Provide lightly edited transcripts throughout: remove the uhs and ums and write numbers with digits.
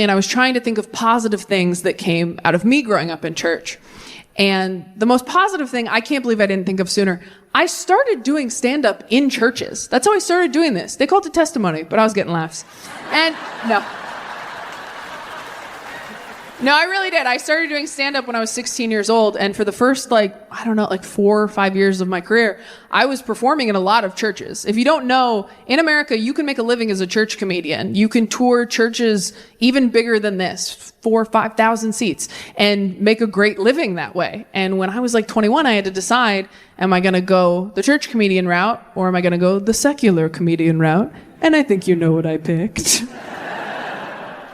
And I was trying to think of positive things that came out of me growing up in church. And the most positive thing, I can't believe I didn't think of sooner, I started doing stand-up in churches. That's how I started doing this. They called it testimony, but I was getting laughs. And No, I really did. I started doing stand-up when I was 16 years old, and for the first, 4 or 5 years of my career, I was performing in a lot of churches. If you don't know, in America, you can make a living as a church comedian. You can tour churches even bigger than this, 4,000 or 5,000 seats, and make a great living that way. And when I was 21, I had to decide, am I going to go the church comedian route, or am I going to go the secular comedian route? And I think you know what I picked.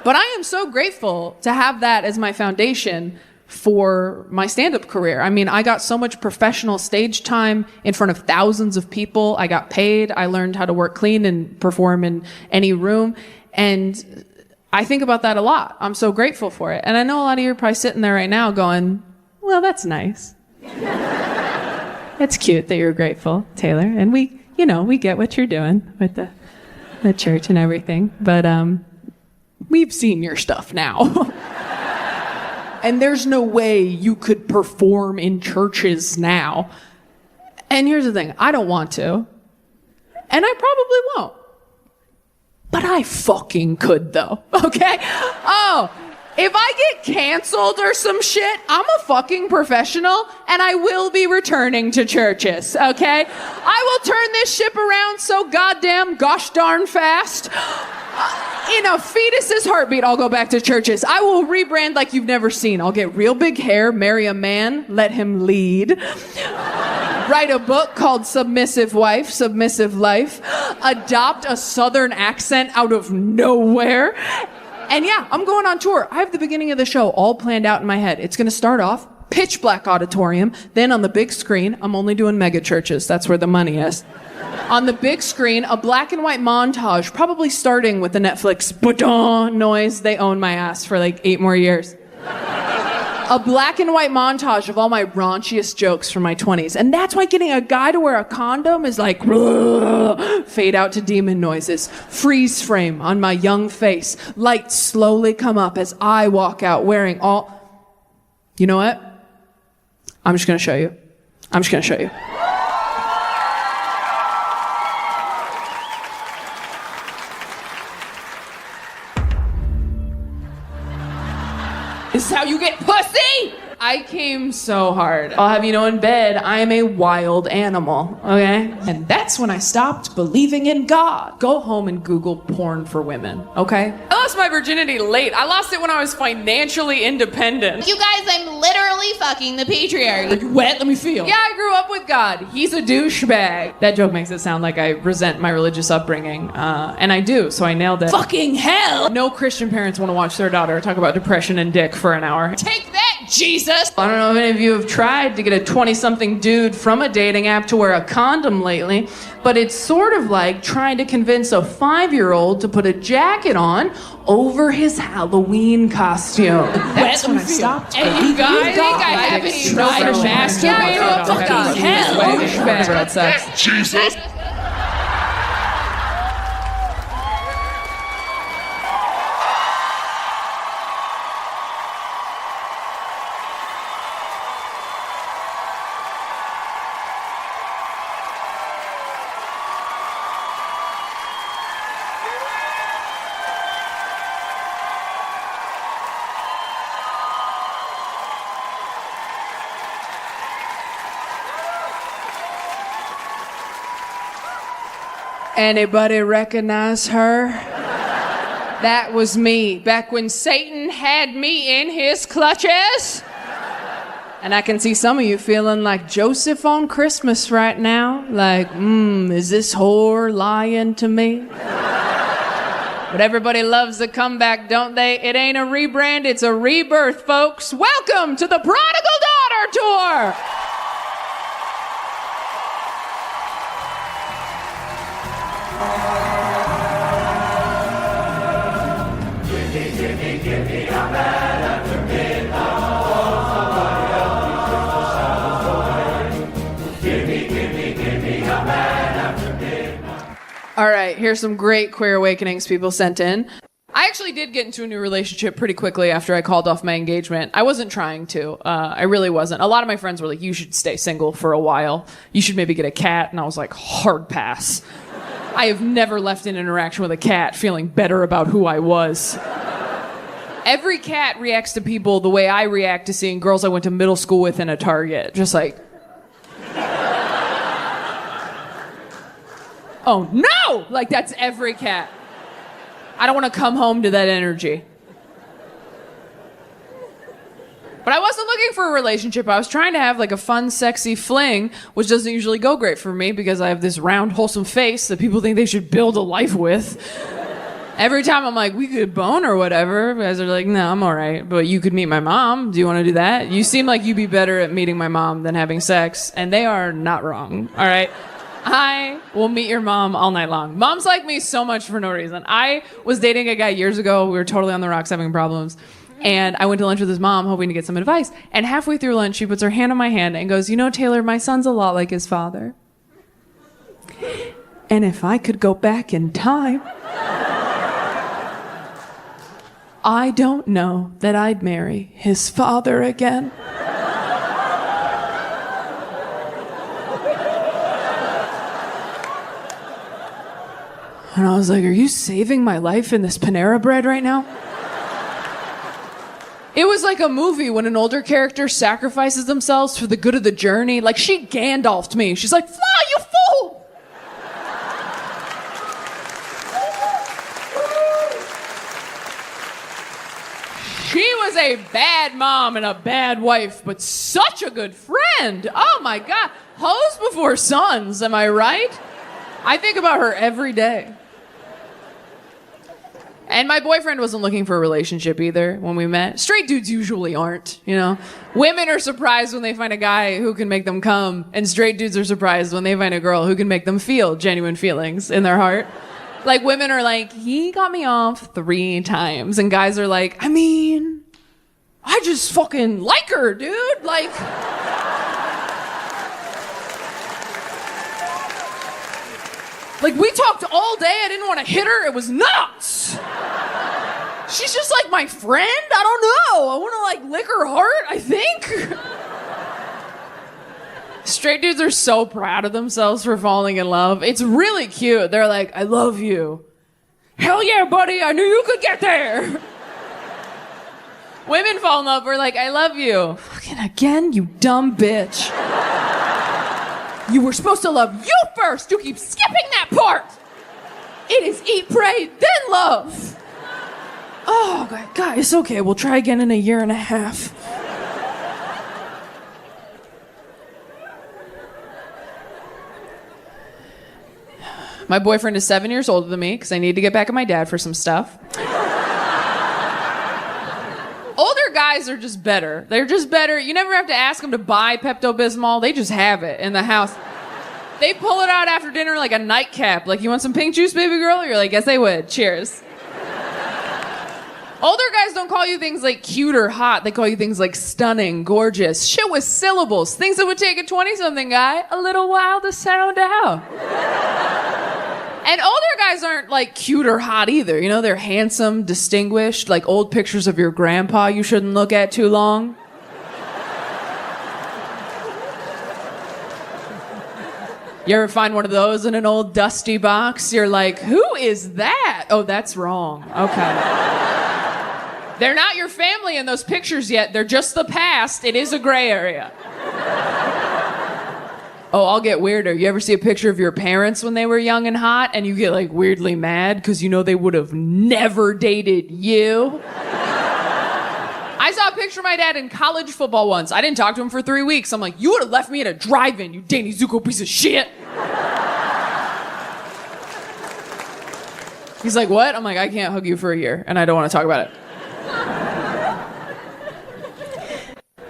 But I am so grateful to have that as my foundation for my stand-up career. I mean, I got so much professional stage time in front of thousands of people. I got paid. I learned how to work clean and perform in any room. And I think about that a lot. I'm so grateful for it. And I know a lot of you are probably sitting there right now going, well, that's nice. It's cute that you're grateful, Taylor. And we get what you're doing with the church and everything. But, we've seen your stuff now. And there's no way you could perform in churches now. And here's the thing, I don't want to. And I probably won't. But I fucking could though, okay? Oh, if I get canceled or some shit, I'm a fucking professional and I will be returning to churches, okay? I will turn this ship around so goddamn gosh darn fast. In a fetus's heartbeat, I'll go back to churches. I will rebrand like you've never seen. I'll get real big hair, marry a man, let him lead. Write a book called Submissive Wife, Submissive Life. Adopt a southern accent out of nowhere. And yeah, I'm going on tour. I have the beginning of the show all planned out in my head. It's going to start off pitch black auditorium. Then on the big screen, I'm only doing mega churches. That's where the money is. On the big screen, a black and white montage, probably starting with the Netflix ba-dong noise. They own my ass for 8 more years. A black and white montage of all my raunchiest jokes from my 20s. And that's why getting a guy to wear a condom is fade out to demon noises. Freeze frame on my young face. Lights slowly come up as I walk out wearing all... You know what? I'm just going to show you. This is how you get pussy! I came so hard. I'll have you know, in bed, I am a wild animal, okay? And that's when I stopped believing in God. Go home and Google porn for women, okay? I lost my virginity late. I lost it when I was financially independent. You guys, I'm literally fucking the patriarchy. Are you wet? Let me feel. Yeah, I grew up with God. He's a douchebag. That joke makes it sound like I resent my religious upbringing. And I do, so I nailed it. Fucking hell! No Christian parents want to watch their daughter talk about depression and dick for an hour. Take that, Jesus! I don't know if any of you have tried to get a 20-something dude from a dating app to wear a condom lately, but it's sort of like trying to convince a 5-year-old to put a jacket on over his Halloween costume. That's when I stopped. Hey, you guys think I haven't tried to masturbate? Fucking hell! Jesus! Anybody recognize her? That was me, back when Satan had me in his clutches. And I can see some of you feeling like Joseph on Christmas right now. Like, is this whore lying to me? But everybody loves the comeback, don't they? It ain't a rebrand, it's a rebirth, folks. Welcome to the Prodigal Daughter Tour! All right, here's some great queer awakenings people sent in. I actually did get into a new relationship pretty quickly after I called off my engagement. I wasn't trying to. I really wasn't. A lot of my friends were like, you should stay single for a while. You should maybe get a cat. And I was like, hard pass. I have never left an interaction with a cat feeling better about who I was. Every cat reacts to people the way I react to seeing girls I went to middle school with in a Target. Just like, oh no! Like, that's every cat. I don't want to come home to that energy. But I wasn't looking for a relationship. I was trying to have like a fun, sexy fling, which doesn't usually go great for me because I have this round, wholesome face that people think they should build a life with. Every time I'm like, we could bone or whatever, guys are like, no, I'm all right. But you could meet my mom. Do you want to do that? You seem like you'd be better at meeting my mom than having sex. And they are not wrong. All right? I will meet your mom all night long. Moms like me so much for no reason. I was dating a guy years ago. We were totally on the rocks having problems. And I went to lunch with his mom hoping to get some advice. And halfway through lunch, she puts her hand on my hand and goes, you know, Taylor, my son's a lot like his father. And if I could go back in time, I don't know that I'd marry his father again. And I was like, are you saving my life in this Panera Bread right now? It was like a movie when an older character sacrifices themselves for the good of the journey. Like, she Gandalf'd me. She's like, fly, you fool! She was a bad mom and a bad wife, but such a good friend. Oh my God. Hoes before sons, am I right? I think about her every day. And my boyfriend wasn't looking for a relationship either when we met. Straight dudes usually aren't, you know? Women are surprised when they find a guy who can make them come, and straight dudes are surprised when they find a girl who can make them feel genuine feelings in their heart. Like, women are like, he got me off 3 times, and guys are like, I mean, I just fucking like her, dude. Like... Like, we talked all day. I didn't want to hit her. It was nuts. She's just like my friend. I don't know. I want to like lick her heart, I think. Straight dudes are so proud of themselves for falling in love. It's really cute. They're like, I love you. Hell yeah, buddy. I knew you could get there. Women fall in love. We're like, I love you. Fucking again, you dumb bitch. You were supposed to love you first. You keep skipping that part. It is eat, pray, then love. Oh, God, it's okay. We'll try again in a year and a half. My boyfriend is 7 years older than me because I need to get back at my dad for some stuff. Older guys are just better. They're just better. You never have to ask them to buy Pepto-Bismol. They just have it in the house. They pull it out after dinner like a nightcap. Like, you want some pink juice, baby girl? You're like, yes, I would. Cheers. Older guys don't call you things like cute or hot. They call you things like stunning, gorgeous, shit with syllables. Things that would take a 20-something guy a little while to sound out. And older guys aren't, like, cute or hot either. You know, they're handsome, distinguished, like old pictures of your grandpa you shouldn't look at too long. You ever find one of those in an old dusty box? You're like, who is that? Oh, that's wrong. Okay. They're not your family in those pictures yet. They're just the past. It is a gray area. Oh, I'll get weirder. You ever see a picture of your parents when they were young and hot and you get like weirdly mad because you know they would have never dated you? I saw a picture of my dad in college football once. I didn't talk to him for 3 weeks. I'm like, you would have left me at a drive-in, you Danny Zuko piece of shit. He's like, what? I'm like, I can't hug you for a year and I don't want to talk about it.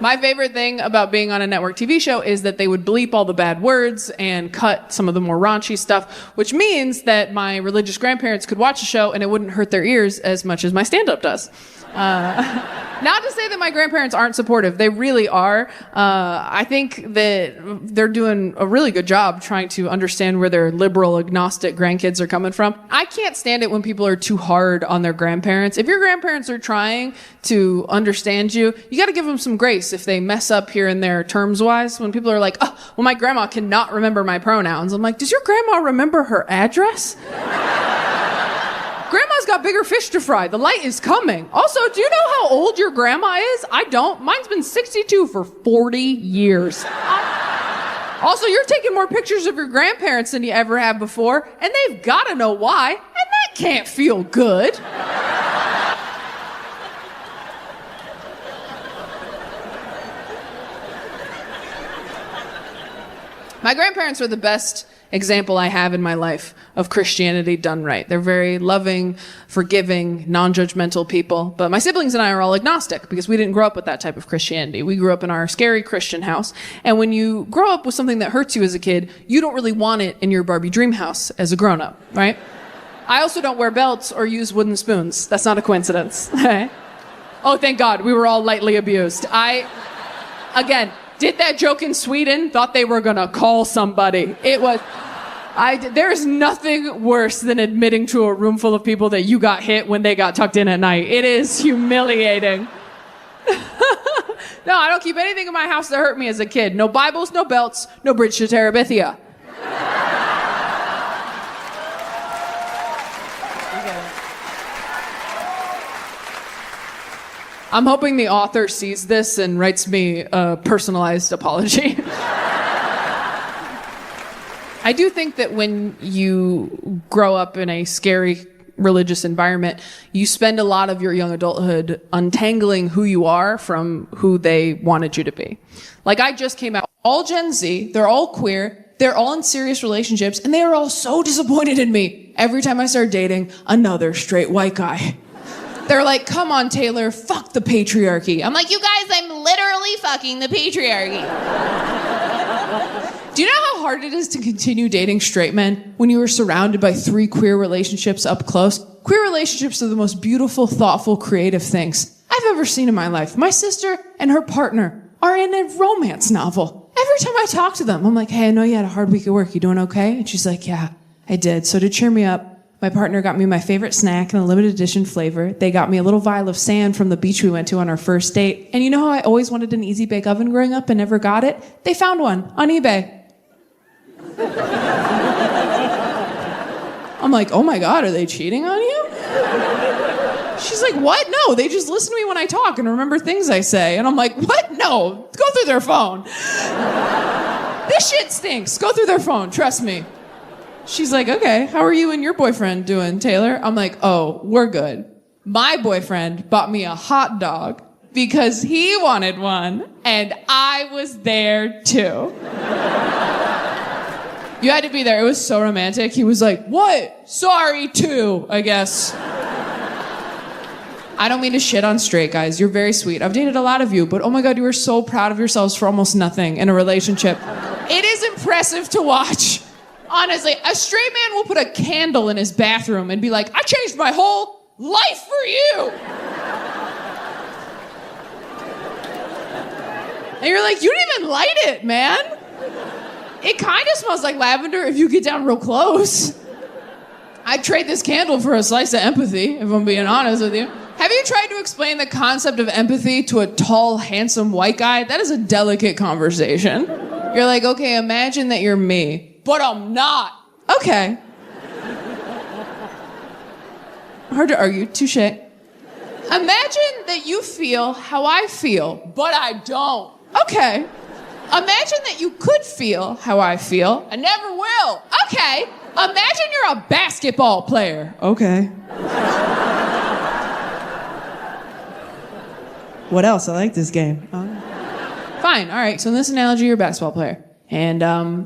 My favorite thing about being on a network TV show is that they would bleep all the bad words and cut some of the more raunchy stuff, which means that my religious grandparents could watch the show and it wouldn't hurt their ears as much as my stand-up does. Not to say that my grandparents aren't supportive. They really are. I think that they're doing a really good job trying to understand where their liberal, agnostic grandkids are coming from. I can't stand it when people are too hard on their grandparents. If your grandparents are trying to understand you, you got to give them some grace if they mess up here and there terms-wise. When people are like, oh, well, my grandma cannot remember my pronouns. I'm like, does your grandma remember her address? Grandma's got bigger fish to fry. The light is coming. Also, do you know how old your grandma is? I don't. Mine's been 62 for 40 years. Also, you're taking more pictures of your grandparents than you ever have before, and they've got to know why, and that can't feel good. My grandparents are the best example I have in my life of Christianity done right. They're very loving, forgiving, non-judgmental people. But my siblings and I are all agnostic because we didn't grow up with that type of Christianity. We grew up in our scary Christian house. And when you grow up with something that hurts you as a kid, you don't really want it in your Barbie dream house as a grown-up, right? I also don't wear belts or use wooden spoons. That's not a coincidence. Oh, thank God. We were all lightly abused. Again, did that joke in Sweden, thought they were gonna call somebody. There's nothing worse than admitting to a room full of people that you got hit when they got tucked in at night. It is humiliating. No, I don't keep anything in my house that hurt me as a kid. No Bibles, no belts, no bridge to Terabithia. I'm hoping the author sees this and writes me a personalized apology. I do think that when you grow up in a scary religious environment, you spend a lot of your young adulthood untangling who you are from who they wanted you to be. Like, I just came out, all Gen Z, they're all queer, they're all in serious relationships, and they are all so disappointed in me every time I start dating another straight white guy. They're like, come on, Taylor, fuck the patriarchy. I'm like, you guys, I'm literally fucking the patriarchy. Do you know how hard it is to continue dating straight men when you are surrounded by 3 queer relationships up close? Queer relationships are the most beautiful, thoughtful, creative things I've ever seen in my life. My sister and her partner are in a romance novel. Every time I talk to them, I'm like, hey, I know you had a hard week at work. You doing okay? And she's like, yeah, I did. So to cheer me up, my partner got me my favorite snack in a limited edition flavor. They got me a little vial of sand from the beach we went to on our first date. And you know how I always wanted an easy bake oven growing up and never got it? They found one on eBay. I'm like, oh my God, are they cheating on you? She's like, what? No, they just listen to me when I talk and remember things I say. And I'm like, what? No, go through their phone. This shit stinks. Go through their phone, trust me. She's like, okay, how are you and your boyfriend doing, Taylor? I'm like, oh, we're good. My boyfriend bought me a hot dog because he wanted one, and I was there too. You had to be there. It was so romantic. He was like, what? Sorry, too, I guess. I don't mean to shit on straight guys. You're very sweet. I've dated a lot of you, but oh my God, you are so proud of yourselves for almost nothing in a relationship. It is impressive to watch. Honestly, a straight man will put a candle in his bathroom and be like, I changed my whole life for you. And you're like, you didn't even light it, man. It kind of smells like lavender if you get down real close. I'd trade this candle for a slice of empathy, if I'm being honest with you. Have you tried to explain the concept of empathy to a tall, handsome white guy? That is a delicate conversation. You're like, okay, imagine that you're me. But I'm not. Okay. Hard to argue. Touché. Imagine that you feel how I feel, but I don't. Okay. Imagine that you could feel how I feel. I never will. Okay. Imagine you're a basketball player. Okay. What else? I like this game. Fine. All right. So in this analogy, you're a basketball player. And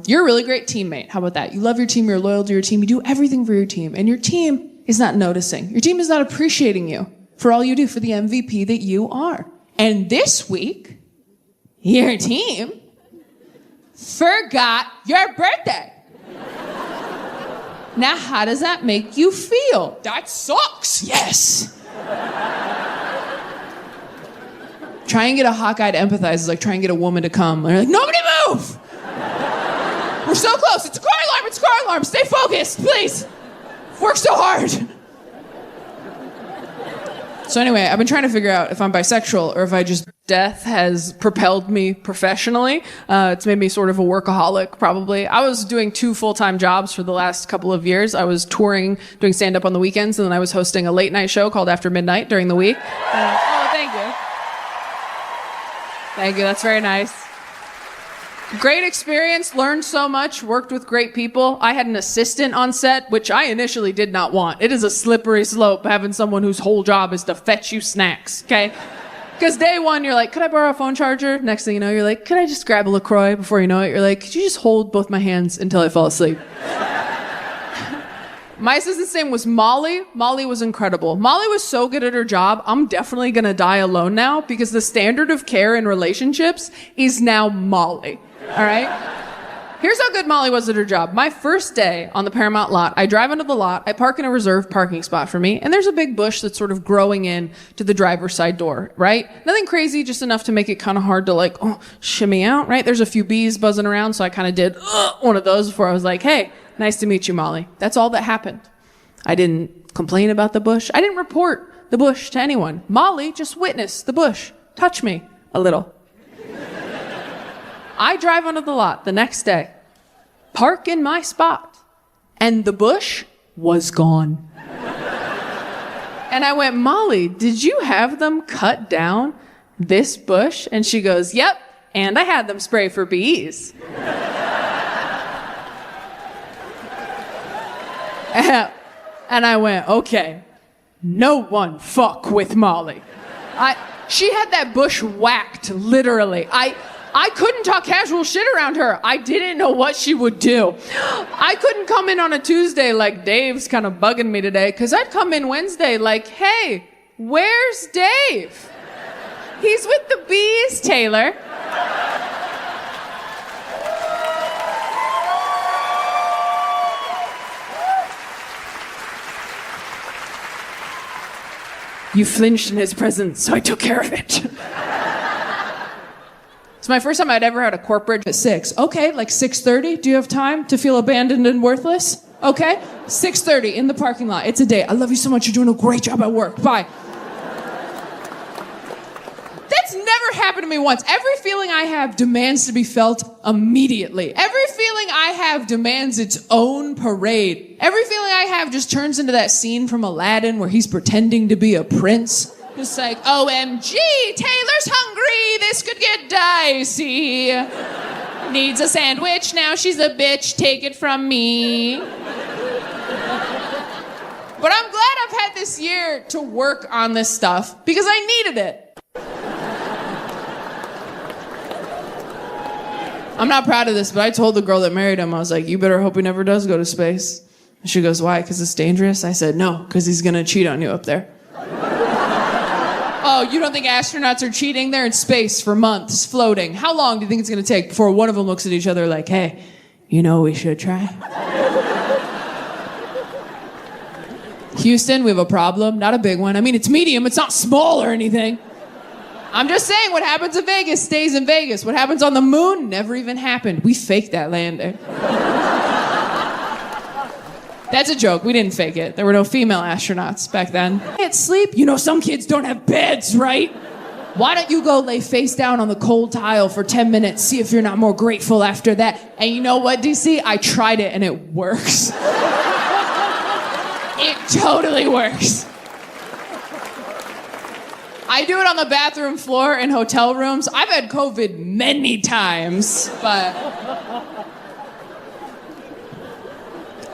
you're a really great teammate. How about that? You love your team, you're loyal to your team, you do everything for your team, and your team is not noticing. Your team is not appreciating you for all you do, for the MVP that you are. And this week, your team forgot your birthday. Now, how does that make you feel? That sucks. Yes. Try and get a hot guy to empathize is like try and get a woman to come. And they're like, nobody move! We're so close. It's a car alarm. It's a car alarm. Stay focused, please. Work so hard. So anyway, I've been trying to figure out if I'm bisexual or if I just... Death has propelled me professionally. It's made me sort of a workaholic, probably. I was doing 2 full-time jobs for the last couple of years. I was touring, doing stand-up on the weekends, and then I was hosting a late-night show called After Midnight during the week. Thank you. Thank you. That's very nice. Great experience. Learned so much. Worked with great people. I had an assistant on set, which I initially did not want. It is a slippery slope having someone whose whole job is to fetch you snacks, okay? Because day one, you're like, could I borrow a phone charger? Next thing you know, you're like, could I just grab a LaCroix? Before you know it, you're like, could you just hold both my hands until I fall asleep? My assistant's name was Molly. Molly was incredible. Molly was so good at her job, I'm definitely going to die alone now because the standard of care in relationships is now Molly. All right? Here's how good Molly was at her job. My first day on the Paramount lot, I drive into the lot, I park in a reserved parking spot for me, and there's a big bush that's sort of growing in to the driver's side door, right? Nothing crazy, just enough to make it kind of hard to like, shimmy out, right? There's a few bees buzzing around, so I kind of did one of those before I was like, hey, nice to meet you, Molly. That's all that happened. I didn't complain about the bush. I didn't report the bush to anyone. Molly just witnessed the bush touch me a little. I drive onto the lot the next day, park in my spot, and the bush was gone. And I went, Molly, did you have them cut down this bush? And she goes, yep, and I had them spray for bees. And I went, okay, no one fuck with Molly. She had that bush whacked, literally. I couldn't talk casual shit around her. I didn't know what she would do. I couldn't come in on a Tuesday like Dave's kind of bugging me today, because I'd come in Wednesday like, hey, where's Dave? He's with the bees, Taylor. You flinched in his presence, so I took care of it. It's my first time I'd ever had a corporate at 6. Okay, like 6:30. Do you have time to feel abandoned and worthless? Okay, 6:30 in the parking lot. It's a date. I love you so much. You're doing a great job at work. Bye. That's never happened to me once. Every feeling I have demands to be felt immediately. Every feeling I have demands its own parade. Every feeling I have just turns into that scene from Aladdin where he's pretending to be a prince. Just like, OMG, Taylor's hungry, this could get dicey. Needs a sandwich, now she's a bitch, take it from me. But I'm glad I've had this year to work on this stuff because I needed it. I'm not proud of this, but I told the girl that married him, I was like, you better hope he never does go to space. And she goes, why, because it's dangerous? I said, no, because he's going to cheat on you up there. Oh, you don't think astronauts are cheating? They're in space for months, floating. How long do you think it's going to take before one of them looks at each other like, hey, you know we should try? Houston, we have a problem. Not a big one. I mean, it's medium. It's not small or anything. I'm just saying what happens in Vegas stays in Vegas. What happens on the moon never even happened. We faked that landing. That's a joke. We didn't fake it. There were no female astronauts back then. Can't sleep? You know some kids don't have beds, right? Why don't you go lay face down on the cold tile for 10 minutes, see if you're not more grateful after that? And you know what, DC? I tried it and it works. It totally works. I do it on the bathroom floor in hotel rooms. I've had COVID many times, but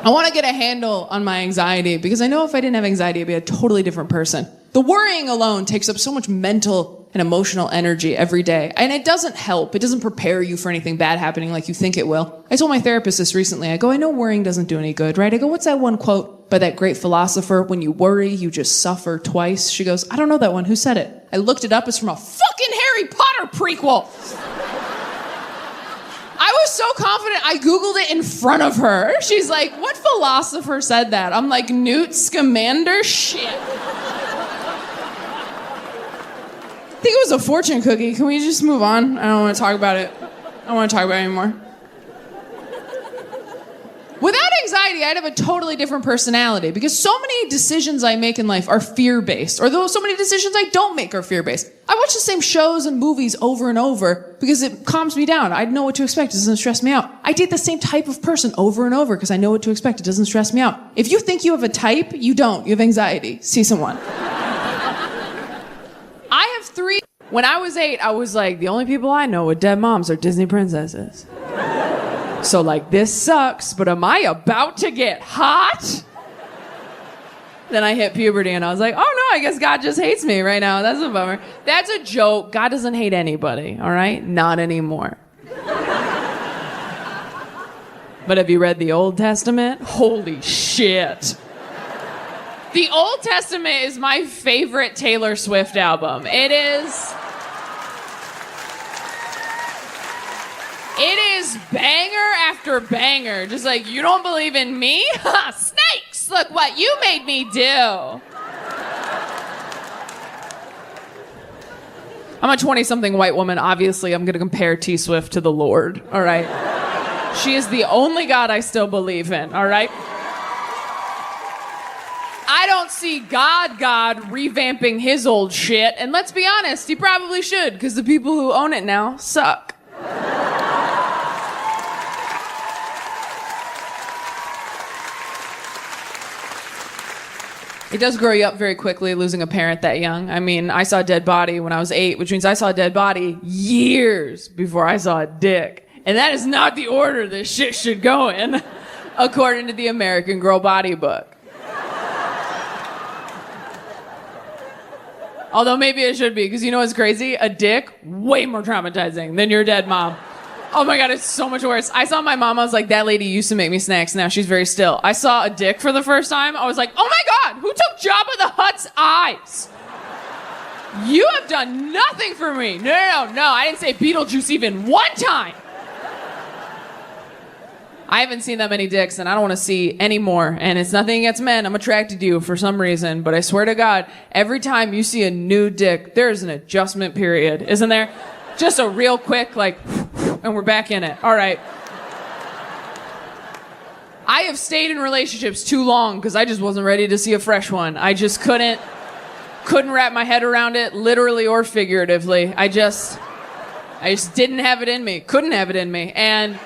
I want to get a handle on my anxiety because I know if I didn't have anxiety, I'd be a totally different person. The worrying alone takes up so much mental and emotional energy every day. And it doesn't help. It doesn't prepare you for anything bad happening like you think it will. I told my therapist this recently. I go, I know worrying doesn't do any good, right? I go, what's that one quote by that great philosopher? When you worry, you just suffer twice. She goes, I don't know that one. Who said it? I looked it up. It's from a fucking Harry Potter prequel. I was so confident, I Googled it in front of her. She's like, what philosopher said that? I'm like, Newt Scamander? Shit. think it was a fortune cookie. Can we just move on? I don't want to talk about it. I don't want to talk about it anymore. Without anxiety, I'd have a totally different personality because so many decisions I make in life are fear-based, or so many decisions I don't make are fear-based. I watch the same shows and movies over and over because it calms me down. I know what to expect. It doesn't stress me out. I date the same type of person over and over because I know what to expect. It doesn't stress me out. If you think you have a type, you don't. You have anxiety. See someone. I have 3. When I was 8, I was like, the only people I know with dead moms are Disney princesses. So, like, this sucks, but am I about to get hot? Then I hit puberty, and I was like, oh, no, I guess God just hates me right now. That's a bummer. That's a joke. God doesn't hate anybody, all right? Not anymore. But have you read the Old Testament? Holy shit. The Old Testament is my favorite Taylor Swift album. It is banger after banger. Just like, you don't believe in me? Snakes! Look what you made me do. I'm a 20-something white woman. Obviously, I'm going to compare T Swift to the Lord, all right? She is the only God I still believe in, all right? I don't see God revamping his old shit, and let's be honest, he probably should, because the people who own it now suck. It does grow you up very quickly, losing a parent that young. I mean, I saw a dead body when I was 8, which means I saw a dead body years before I saw a dick. And that is not the order this shit should go in, according to the American Girl Body Book. Although maybe it should be, because you know what's crazy? A dick, way more traumatizing than your dead mom. Oh my God, it's so much worse. I saw my mom, I was like, that lady used to make me snacks, now she's very still. I saw a dick for the first time, I was like, oh my God, who took Jabba the Hutt's eyes? You have done nothing for me. No, I didn't say Beetlejuice even one time. I haven't seen that many dicks, and I don't want to see any more. And it's nothing against men. I'm attracted to you for some reason. But I swear to God, every time you see a new dick, there's an adjustment period, isn't there? Just a real quick, like, and we're back in it. All right. I have stayed in relationships too long because I just wasn't ready to see a fresh one. I just couldn't wrap my head around it, literally or figuratively. I just didn't have it in me. Couldn't have it in me. And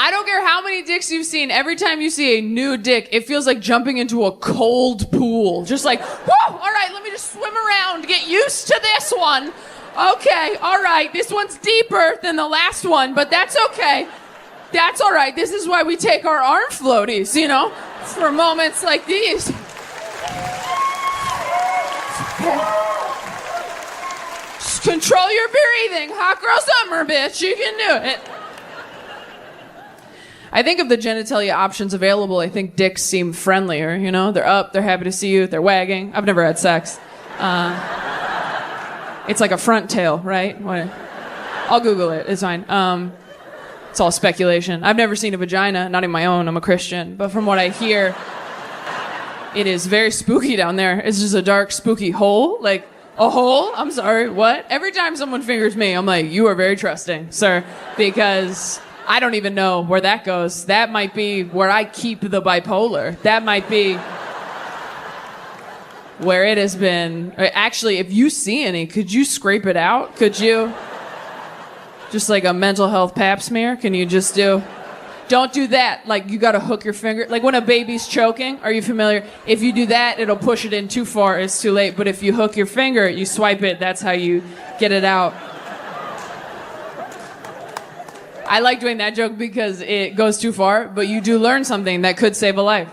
I don't care how many dicks you've seen. Every time you see a new dick, it feels like jumping into a cold pool. Just like, whoa, all right, let me just swim around, get used to this one. Okay, all right, this one's deeper than the last one, but that's okay. That's all right. This is why we take our arm floaties, you know, for moments like these. Just control your breathing. Hot girl summer, bitch. You can do it. I think of the genitalia options available, I think dicks seem friendlier, you know? They're up, they're happy to see you, they're wagging. I've never had sex. It's like a front tail, right? I'll Google it, it's fine. It's all speculation. I've never seen a vagina, not even my own, I'm a Christian. But from what I hear, it is very spooky down there. It's just a dark, spooky hole. Like, a hole? I'm sorry, what? Every time someone fingers me, I'm like, you are very trusting, sir. Because I don't even know where that goes. That might be where I keep the bipolar. That might be where it has been. Actually, if you see any, could you scrape it out? Could you? Just like a mental health pap smear? Can you just do? Don't do that. Like, you gotta hook your finger. Like when a baby's choking, are you familiar? If you do that, it'll push it in too far. It's too late. But if you hook your finger, you swipe it, that's how you get it out. I like doing that joke because it goes too far, but you do learn something that could save a life.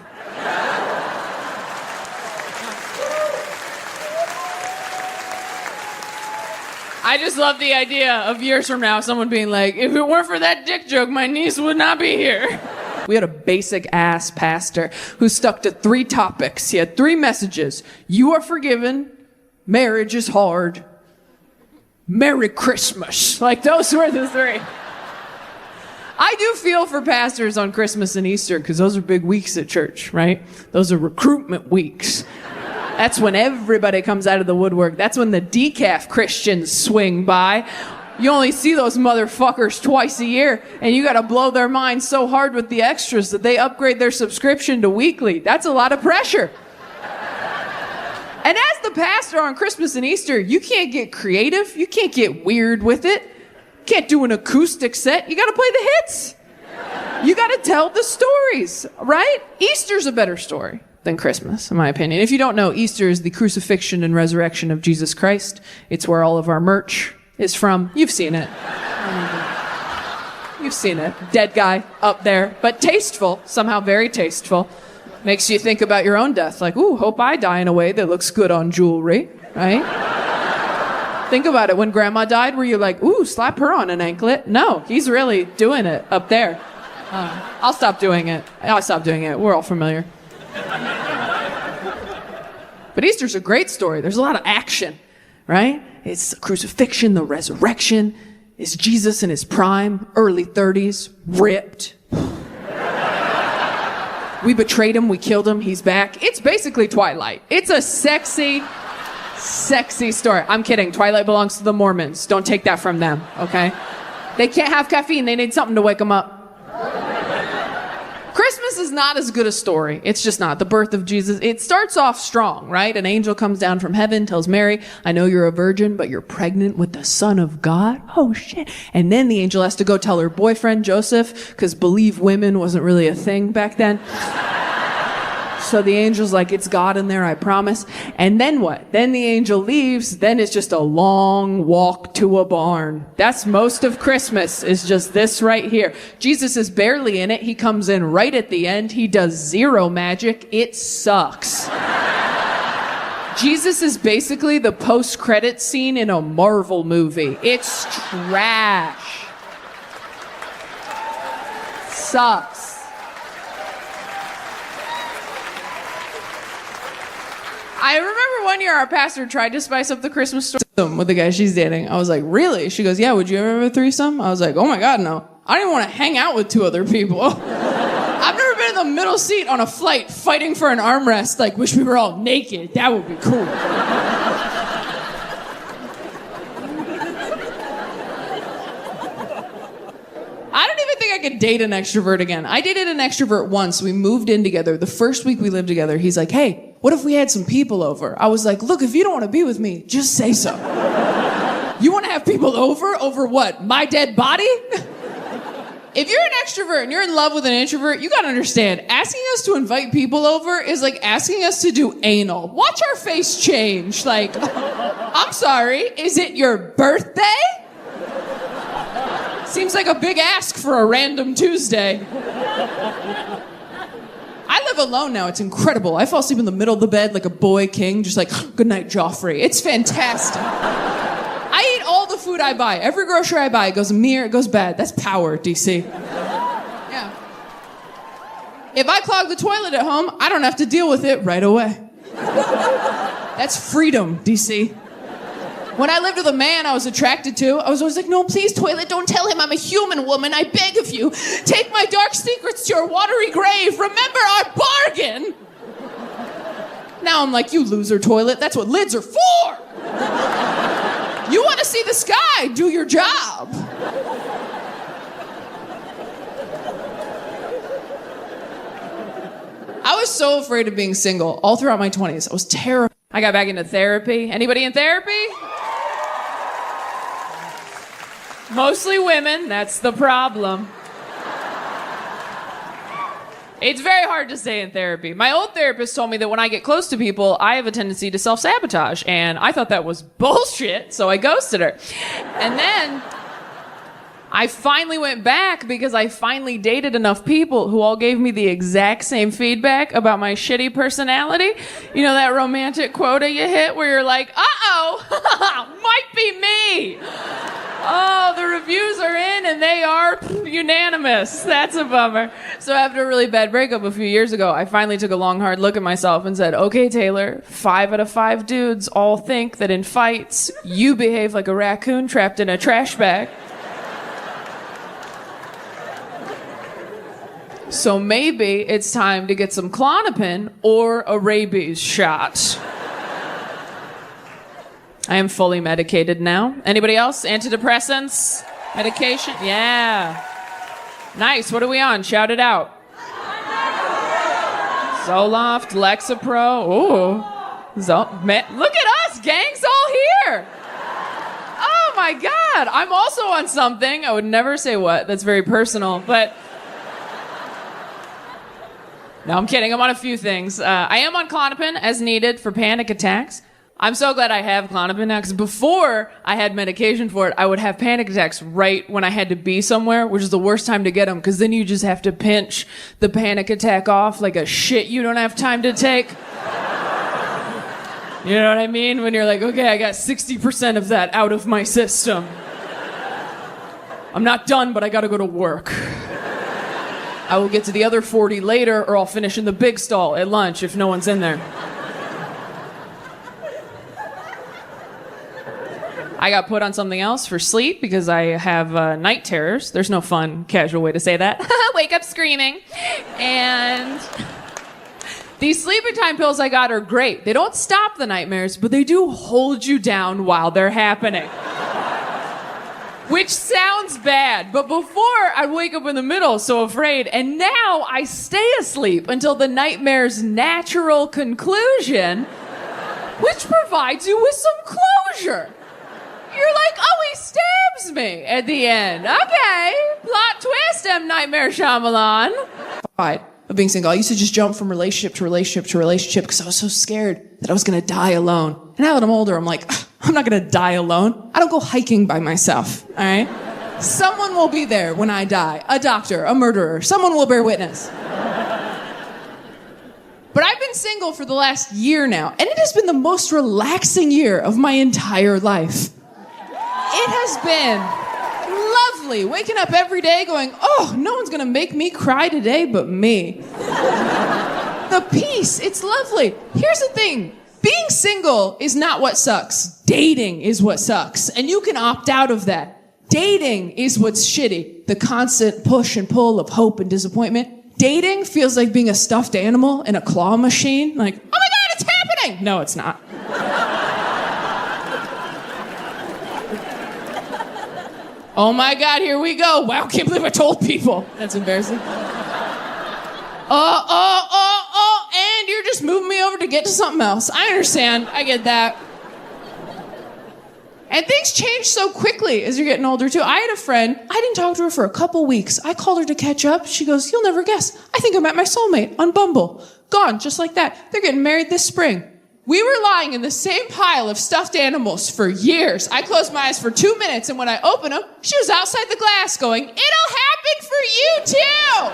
I just love the idea of years from now, someone being like, if it weren't for that dick joke, my niece would not be here. We had a basic ass pastor who stuck to 3 topics. He had 3 messages. You are forgiven. Marriage is hard. Merry Christmas. Like, those were the 3. I do feel for pastors on Christmas and Easter because those are big weeks at church, right? Those are recruitment weeks. That's when everybody comes out of the woodwork. That's when the decaf Christians swing by. You only see those motherfuckers twice a year, and you gotta blow their minds so hard with the extras that they upgrade their subscription to weekly. That's a lot of pressure. And as the pastor on Christmas and Easter, you can't get creative. You can't get weird with it. You can't do an acoustic set. You gotta play the hits. You gotta tell the stories, right? Easter's a better story than Christmas, in my opinion. If you don't know, Easter is the crucifixion and resurrection of Jesus Christ. It's where all of our merch is from. You've seen it. You've seen it. Dead guy up there, but tasteful, somehow very tasteful. Makes you think about your own death, like, ooh, hope I die in a way that looks good on jewelry, right? Think about it. When grandma died, were you like, ooh, slap her on an anklet? No, he's really doing it up there. I'll stop doing it. I'll stop doing it. We're all familiar. But Easter's a great story. There's a lot of action, right? It's the crucifixion, the resurrection. It's Jesus in his prime, early 30s, ripped. We betrayed him, we killed him, he's back. It's basically Twilight. It's a sexy, sexy story. I'm kidding. Twilight belongs to the Mormons. Don't take that from them, okay? They can't have caffeine. They need something to wake them up. Christmas is not as good a story. It's just not. The birth of Jesus, it starts off strong, right? An angel comes down from heaven, tells Mary, I know you're a virgin, but you're pregnant with the Son of God. Oh, shit. And then the angel has to go tell her boyfriend, Joseph, because believe women wasn't really a thing back then. So the angel's like, it's God in there, I promise. And then what? Then the angel leaves. Then it's just a long walk to a barn. That's most of Christmas, is just this right here. Jesus is barely in it. He comes in right at the end. He does zero magic. It sucks. Jesus is basically the post-credits scene in a Marvel movie. It's trash. Sucks. I remember one year our pastor tried to spice up the Christmas story with the guy she's dating. I was like, really? She goes, yeah, would you ever have a threesome? I was like, oh my God, no. I don't even want to hang out with two other people. I've never been in the middle seat on a flight fighting for an armrest, like, wish we were all naked. That would be cool. I don't even think I could date an extrovert again. I dated an extrovert once. We moved in together. The first week we lived together, he's like, hey, what if we had some people over? I was like, look, if you don't want to be with me, just say so. You want to have people over what? My dead body? If you're an extrovert and you're in love with an introvert, you gotta understand, asking us to invite people over is like asking us to do anal. Watch our face change. Like, I'm sorry, is it your birthday? Seems like a big ask for a random Tuesday. I live alone now. It's incredible. I fall asleep in the middle of the bed like a boy king, just like, good night, Joffrey. It's fantastic. I eat all the food I buy. Every grocery I buy goes it goes bad. That's power, DC. Yeah. If I clog the toilet at home, I don't have to deal with it right away. That's freedom, DC. When I lived with a man I was attracted to, I was always like, no, please, toilet, don't tell him I'm a human woman. I beg of you. Take my dark secrets to your watery grave. Remember our bargain. Now I'm like, you loser, toilet. That's what lids are for. You want to see the sky. Do your job. I was so afraid of being single all throughout my 20s. I was terrified. I got back into therapy. Anybody in therapy? Mostly women, that's the problem. It's very hard to stay in therapy. My old therapist told me that when I get close to people, I have a tendency to self-sabotage, and I thought that was bullshit, so I ghosted her. And then I finally went back because I finally dated enough people who all gave me the exact same feedback about my shitty personality. You know that romantic quota you hit where you're like, uh-oh, might be me. Oh, the reviews are in and they are unanimous. That's a bummer. So after a really bad breakup a few years ago, I finally took a long, hard look at myself and said, okay, Taylor, 5 out of 5 dudes all think that in fights, you behave like a raccoon trapped in a trash bag. So maybe it's time to get some Klonopin or a rabies shot. I am fully medicated now. Anybody else? Antidepressants? Medication? Yeah. Nice. What are we on? Shout it out. Zoloft, Lexapro. Ooh. Look at us, gang's all here. Oh my God. I'm also on something. I would never say what. That's very personal, but... No, I'm kidding. I'm on a few things. I am on Klonopin as needed for panic attacks. I'm so glad I have Klonopin now, because before I had medication for it, I would have panic attacks right when I had to be somewhere, which is the worst time to get them, because then you just have to pinch the panic attack off like a shit you don't have time to take. You know what I mean? When you're like, okay, I got 60% of that out of my system. I'm not done, but I gotta go to work. I will get to the other 40 later, or I'll finish in the big stall at lunch if no one's in there. I got put on something else for sleep because I have night terrors. There's no fun, casual way to say that. Wake up screaming. And these sleeping time pills I got are great. They don't stop the nightmares, but they do hold you down while they're happening. Which sounds bad, but before I'd wake up in the middle, so afraid, and now I stay asleep until the nightmare's natural conclusion, which provides you with some closure. You're like, oh, he stabs me at the end. Okay, plot twist, M. Nightmare Shyamalan. Of being single, I used to just jump from relationship to relationship to relationship because I was so scared that I was going to die alone. And now that I'm older, I'm like, I'm not going to die alone. I don't go hiking by myself, all right? Someone will be there when I die. A doctor, a murderer. Someone will bear witness. But I've been single for the last year now, and it has been the most relaxing year of my entire life. It has been lovely waking up every day going, oh, no one's going to make me cry today but me. The peace, it's lovely. Here's the thing. Being single is not what sucks. Dating is what sucks. And you can opt out of that. Dating is what's shitty. The constant push and pull of hope and disappointment. Dating feels like being a stuffed animal in a claw machine. Like, oh my God, it's happening! No, it's not. Oh my God, here we go. Wow, can't believe I told people. That's embarrassing. And you're just moving me over to get to something else. I understand. I get that. And things change so quickly as you're getting older, too. I had a friend. I didn't talk to her for a couple weeks. I called her to catch up. She goes, you'll never guess. I think I met my soulmate on Bumble. Gone, just like that. They're getting married this spring. We were lying in the same pile of stuffed animals for years. I closed my eyes for 2 minutes, and when I opened them, she was outside the glass going, it'll happen for you, too!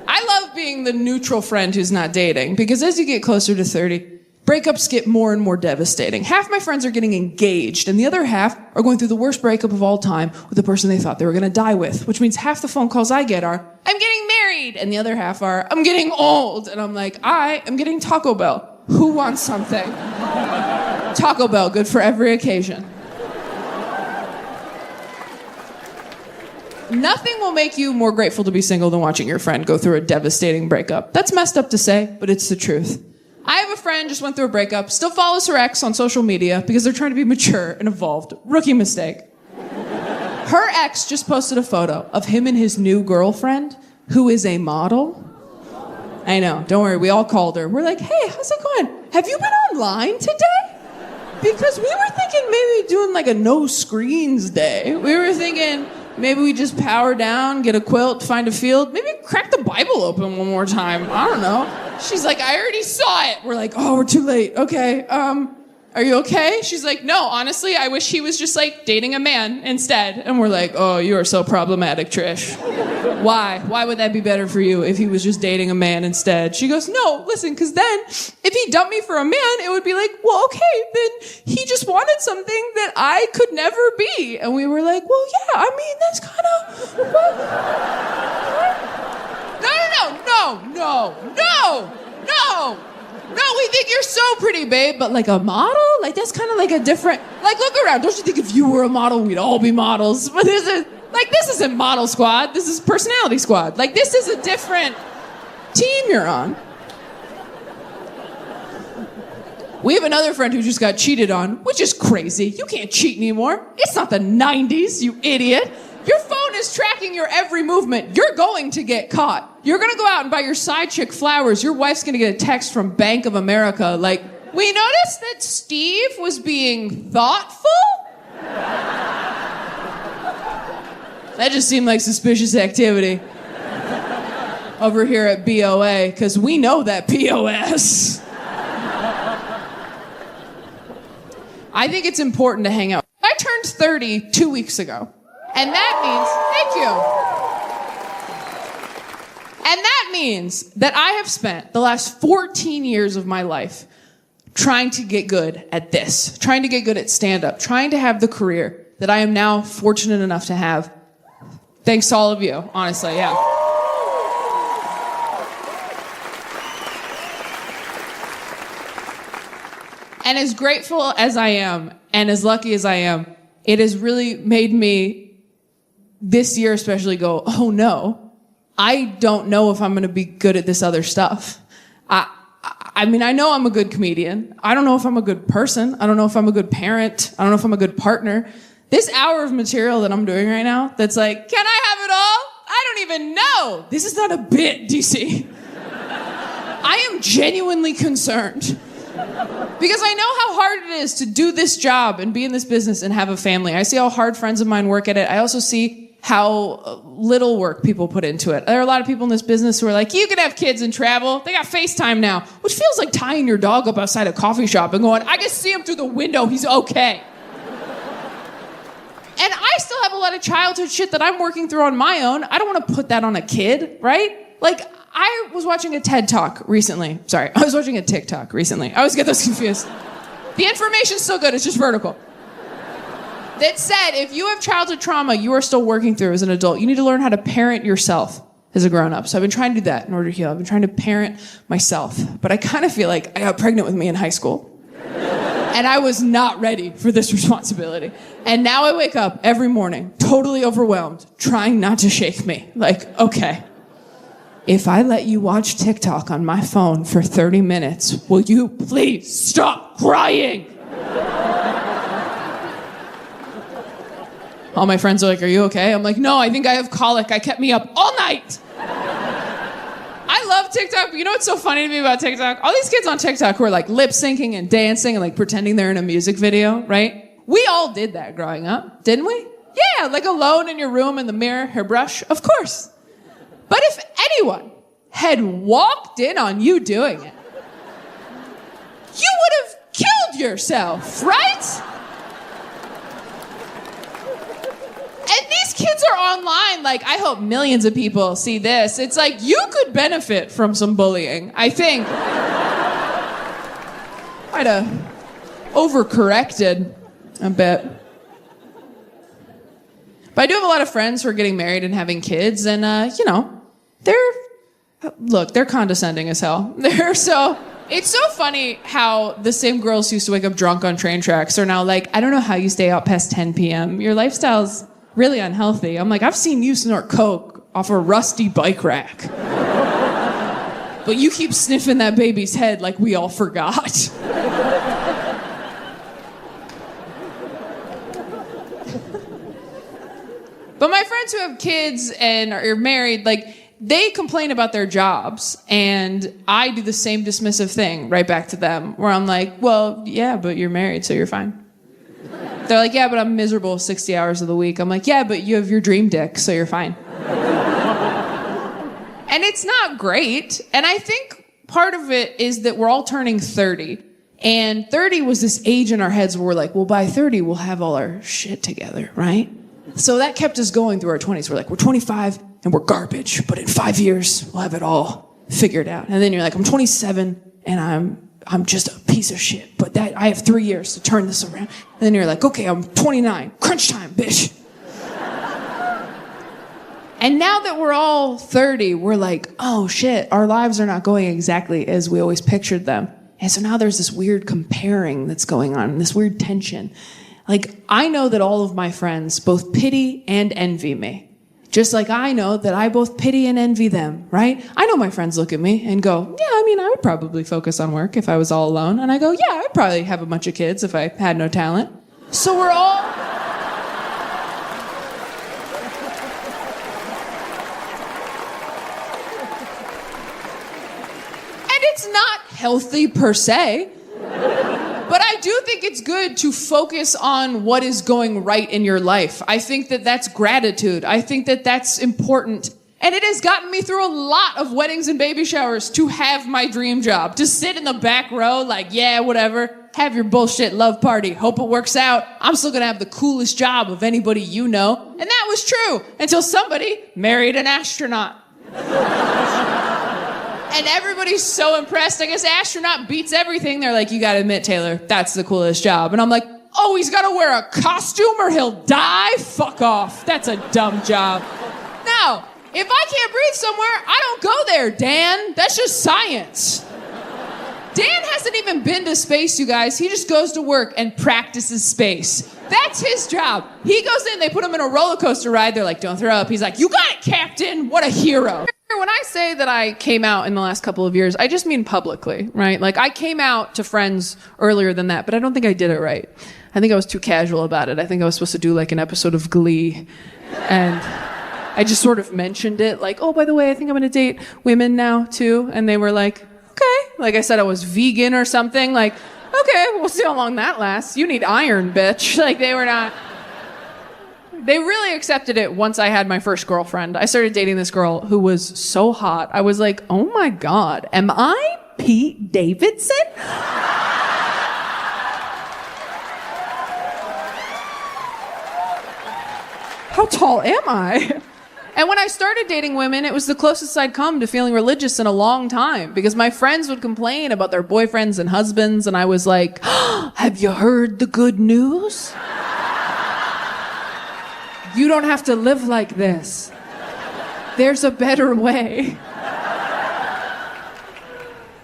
I love being the neutral friend who's not dating, because as you get closer to 30, breakups get more and more devastating. Half my friends are getting engaged, and the other half are going through the worst breakup of all time with the person they thought they were going to die with, which means half the phone calls I get are, I'm getting married, and the other half are, I'm getting old, and I'm like, I am getting Taco Bell. Who wants something? Taco Bell, good for every occasion. Nothing will make you more grateful to be single than watching your friend go through a devastating breakup. That's messed up to say, but it's the truth. I have a friend just went through a breakup, still follows her ex on social media because they're trying to be mature and evolved. Rookie mistake. Her ex just posted a photo of him and his new girlfriend, who is a model. I know, don't worry, we all called her. We're like, hey, how's it going? Have you been online today? Because we were thinking maybe doing like a no screens day. We were thinking maybe we just power down, get a quilt, find a field, maybe crack the Bible open one more time. I don't know. She's like, I already saw it. We're like, oh, we're too late. Okay, are you okay? She's like, no, honestly, I wish he was just like dating a man instead. And we're like, oh, you are so problematic, Trish. Why? Why would that be better for you if he was just dating a man instead? She goes, no, listen, because then if he dumped me for a man, it would be like, well, okay, then he just wanted something that I could never be. And we were like, well, yeah, I mean, that's kind of... No, we think you're so pretty, babe, but like a model? Like that's kind of like a different, like look around. Don't you think if you were a model, we'd all be models? But Like, this isn't Model Squad. This is Personality Squad. Like, this is a different team you're on. We have another friend who just got cheated on, which is crazy. You can't cheat anymore. It's not the 90s, you idiot. Your phone is tracking your every movement. You're going to get caught. You're going to go out and buy your side chick flowers. Your wife's going to get a text from Bank of America like, we noticed that Steve was being thoughtful? That just seemed like suspicious activity over here at BOA, because we know that POS. I think it's important to hang out. I turned 30 2 weeks ago. And that means that I have spent the last 14 years of my life trying to get good at this, trying to get good at stand-up, trying to have the career that I am now fortunate enough to have. Thanks to all of you, honestly, yeah. And as grateful as I am, and as lucky as I am, it has really made me, this year especially, go, oh no, I don't know if I'm going to be good at this other stuff. I mean, I know I'm a good comedian. I don't know if I'm a good person. I don't know if I'm a good parent. I don't know if I'm a good partner. This hour of material that I'm doing right now, that's like, can I have it all? I don't even know. This is not a bit, DC. I am genuinely concerned. Because I know how hard it is to do this job and be in this business and have a family. I see how hard friends of mine work at it. I also see how little work people put into it. There are a lot of people in this business who are like, you can have kids and travel. They got FaceTime now, which feels like tying your dog up outside a coffee shop and going, I can see him through the window. He's okay. And I still have a lot of childhood shit that I'm working through on my own. I don't want to put that on a kid, right? Like, I was watching a TED Talk recently. Sorry, I was watching a TikTok recently. I always get those confused. The information's still good, it's just vertical. That said, if you have childhood trauma you are still working through as an adult, you need to learn how to parent yourself as a grown-up. So I've been trying to do that in order to heal. I've been trying to parent myself. But I kind of feel like I got pregnant with me in high school. And I was not ready for this responsibility. And now I wake up every morning, totally overwhelmed, trying not to shake me. Like, okay, if I let you watch TikTok on my phone for 30 minutes, will you please stop crying? All my friends are like, are you okay? I'm like, no, I think I have colic. I kept me up all night. I love TikTok, but you know what's so funny to me about TikTok? All these kids on TikTok who are like lip syncing and dancing and like pretending they're in a music video, right? We all did that growing up, didn't we? Yeah, like alone in your room in the mirror, hairbrush, of course. But if anyone had walked in on you doing it, you would have killed yourself, right? And these kids are online, like, I hope millions of people see this. It's like, you could benefit from some bullying, I think. Might have overcorrected a bit. But I do have a lot of friends who are getting married and having kids, and, you know, they're condescending as hell. It's so funny how the same girls who used to wake up drunk on train tracks are now like, I don't know how you stay out past 10 p.m. Your lifestyle's really unhealthy. I'm like, I've seen you snort coke off a rusty bike rack. But you keep sniffing that baby's head like we all forgot. But my friends who have kids and are married, like, they complain about their jobs, and I do the same dismissive thing right back to them, where I'm like, well, yeah, but you're married, so you're fine. They're like, yeah, but I'm miserable 60 hours of the week. I'm like, yeah, but you have your dream dick, so you're fine. And it's not great. And I think part of it is that we're all turning 30. And 30 was this age in our heads where we're like, well, by 30, we'll have all our shit together, right? So that kept us going through our 20s. We're like, we're 25 and we're garbage, but in 5 years, we'll have it all figured out. And then you're like, I'm 27 and I'm just a piece of shit, but that I have 3 years to turn this around. And then you're like, okay, I'm 29, crunch time, bitch. And now that we're all 30, we're like, oh shit, our lives are not going exactly as we always pictured them. And so now there's this weird comparing that's going on, this weird tension. Like, I know that all of my friends both pity and envy me. Just like I know that I both pity and envy them, right? I know my friends look at me and go, yeah, I mean, I would probably focus on work if I was all alone. And I go, yeah, I'd probably have a bunch of kids if I had no talent. So we're all... And it's not healthy per se. But I do think it's good to focus on what is going right in your life. I think that that's gratitude. I think that that's important. And it has gotten me through a lot of weddings and baby showers to have my dream job. To sit in the back row like, yeah, whatever. Have your bullshit love party. Hope it works out. I'm still gonna have the coolest job of anybody you know. And that was true until somebody married an astronaut. And everybody's so impressed. I guess astronaut beats everything. They're like, you gotta admit, Taylor, that's the coolest job. And I'm like, oh, he's gotta wear a costume or he'll die? Fuck off. That's a dumb job. Now, if I can't breathe somewhere, I don't go there, Dan. That's just science. Dan hasn't even been to space, you guys. He just goes to work and practices space. That's his job. He goes in, they put him in a roller coaster ride. They're like, don't throw up. He's like, you got it, Captain. What a hero. When I say that I came out in the last couple of years, I just mean publicly, right? Like, I came out to friends earlier than that, but I don't think I did it right. I think I was too casual about it. I think I was supposed to do like an episode of Glee. And I just sort of mentioned it, like, oh, by the way, I think I'm going to date women now, too. And they were like, okay. Like I said, I was vegan or something. Like, okay, we'll see how long that lasts. You need iron, bitch. Like, they were not... They really accepted it once I had my first girlfriend. I started dating this girl who was so hot. I was like, oh my God, am I Pete Davidson? How tall am I? And when I started dating women, it was the closest I'd come to feeling religious in a long time, because my friends would complain about their boyfriends and husbands, and I was like, oh, have you heard the good news? You don't have to live like this. There's a better way.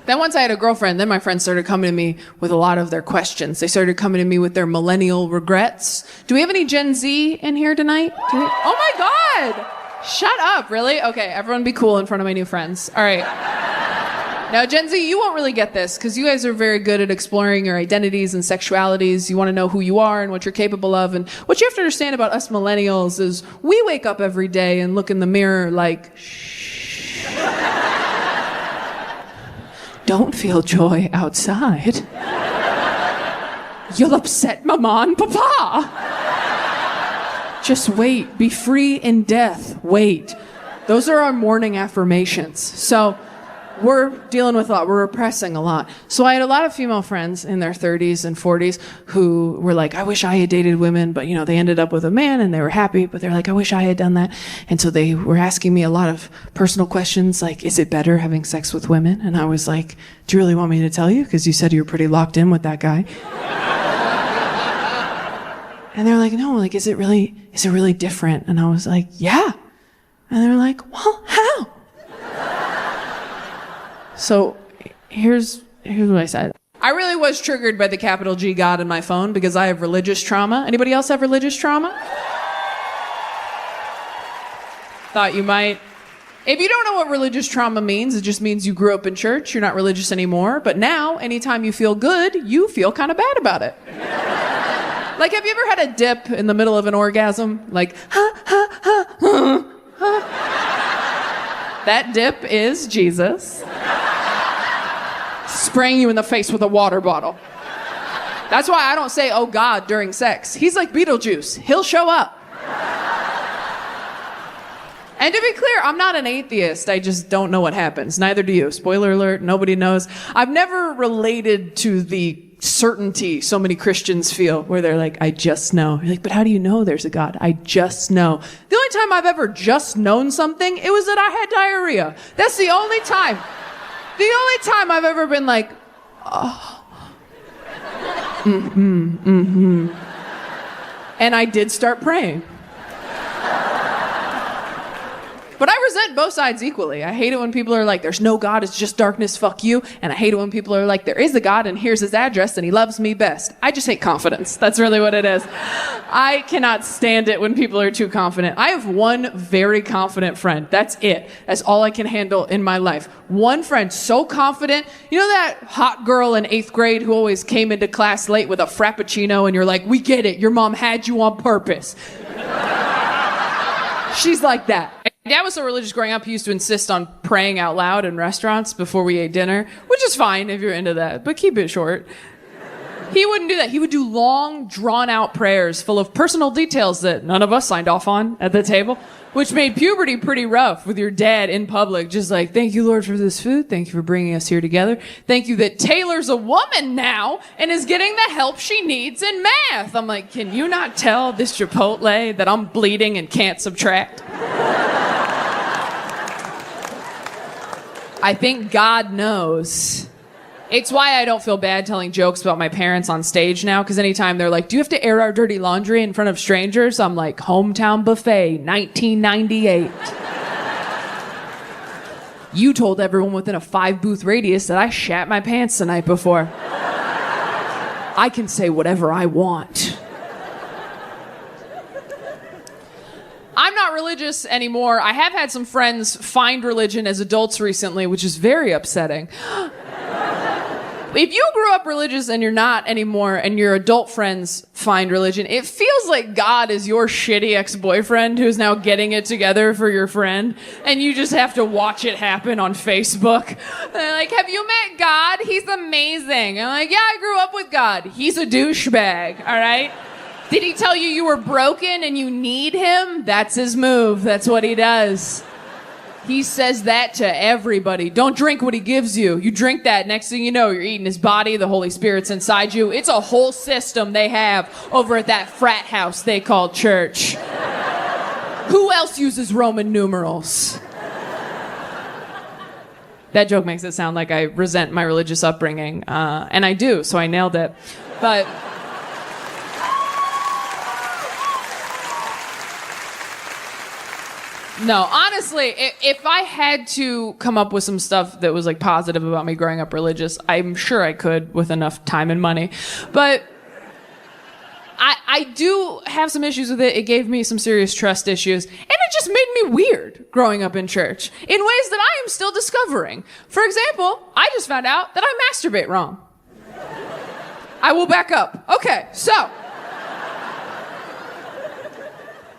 Then once I had a girlfriend, then my friends started coming to me with a lot of their questions. They started coming to me with their millennial regrets. Do we have any Gen Z in here tonight? Oh my God! Shut up, really? Okay, everyone be cool in front of my new friends. All right. Now, Gen Z, you won't really get this because you guys are very good at exploring your identities and sexualities. You want to know who you are and what you're capable of. And what you have to understand about us millennials is we wake up every day and look in the mirror like, shh. Don't feel joy outside. You'll upset Mama and Papa. Just wait. Be free in death. Wait. Those are our morning affirmations. So we're dealing with a lot. We're repressing a lot. So I had a lot of female friends in their 30s and 40s who were like, I wish I had dated women, but, you know, they ended up with a man and they were happy, but they're like, I wish I had done that. And so they were asking me a lot of personal questions, like, is it better having sex with women? And I was like, do you really want me to tell you? Because you said you were pretty locked in with that guy. And they're like, no, like, is it really different? And I was like, yeah. And they were like, well, how? So here's what I said. I really was triggered by the capital G God in my phone because I have religious trauma. Anybody else have religious trauma? Thought you might. If you don't know what religious trauma means, it just means you grew up in church, you're not religious anymore, but now, anytime you feel good, you feel kind of bad about it. Like, have you ever had a dip in the middle of an orgasm? Like, ha, ha, ha, ha, ha. That dip is Jesus spraying you in the face with a water bottle. That's why I don't say, oh God, during sex. He's like Beetlejuice. He'll show up. And to be clear, I'm not an atheist. I just don't know what happens. Neither do you. Spoiler alert, nobody knows. I've never related to the certainty so many Christians feel, where they're like, I just know. You're like, but how do you know there's a God? I just know. The only time I've ever just known something, it was that I had diarrhea. That's the only time. The only time I've ever been like, oh. Mm-hmm, mm-hmm. And I did start praying. But I resent both sides equally. I hate it when people are like, there's no God, it's just darkness, fuck you. And I hate it when people are like, there is a God and here's his address and he loves me best. I just hate confidence. That's really what it is. I cannot stand it when people are too confident. I have one very confident friend. That's it. That's all I can handle in my life. One friend so confident. You know that hot girl in 8th grade who always came into class late with a Frappuccino and you're like, we get it. Your mom had you on purpose. She's like that. My dad was so religious growing up, he used to insist on praying out loud in restaurants before we ate dinner, which is fine if you're into that, but keep it short. He wouldn't do that. He would do long, drawn-out prayers full of personal details that none of us signed off on at the table, which made puberty pretty rough with your dad in public, just like, thank you, Lord, for this food. Thank you for bringing us here together. Thank you that Taylor's a woman now and is getting the help she needs in math. I'm like, can you not tell this Chipotle that I'm bleeding and can't subtract? I think God knows. It's why I don't feel bad telling jokes about my parents on stage now, because anytime they're like, do you have to air our dirty laundry in front of strangers? I'm like, hometown buffet, 1998. You told everyone within a 5-booth radius that I shat my pants the night before. I can say whatever I want. I'm not religious anymore. I have had some friends find religion as adults recently, which is very upsetting. If you grew up religious and you're not anymore and your adult friends find religion, it feels like God is your shitty ex-boyfriend who's now getting it together for your friend and you just have to watch it happen on Facebook. And they're like, have you met God? He's amazing. I'm like, yeah, I grew up with God. He's a douchebag, all right? Did he tell you were broken and you need him? That's his move. That's what he does. He says that to everybody. Don't drink what he gives you. You drink that, next thing you know, you're eating his body, the Holy Spirit's inside you. It's a whole system they have over at that frat house they call church. Who else uses Roman numerals? That joke makes it sound like I resent my religious upbringing, and I do, so I nailed it. But no, honestly, if I had to come up with some stuff that was like positive about me growing up religious, I'm sure I could with enough time and money. But I do have some issues with it. It gave me some serious trust issues. And it just made me weird growing up in church in ways that I am still discovering. For example, I just found out that I masturbate wrong. I will back up. Okay, so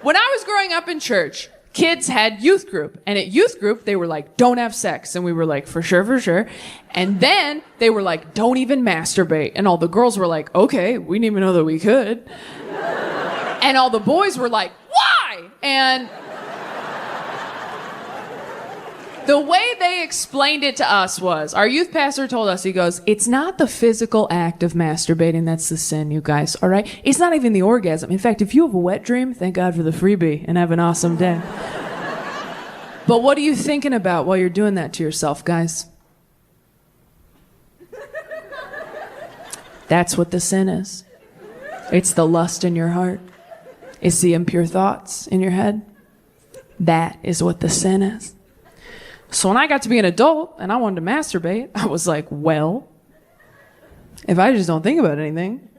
when I was growing up in church, kids had youth group, and at youth group they were like, don't have sex, and we were like, for sure. And then they were like, don't even masturbate, and all the girls were like, okay, we didn't even know that we could. And all the boys were like, why? And the way they explained it to us was, our youth pastor told us, he goes, it's not the physical act of masturbating that's the sin, you guys, all right? It's not even the orgasm. In fact, if you have a wet dream, thank God for the freebie and have an awesome day. But what are you thinking about while you're doing that to yourself, guys? That's what the sin is. It's the lust in your heart. It's the impure thoughts in your head. That is what the sin is. So when I got to be an adult and I wanted to masturbate, I was like, well, if I just don't think about anything,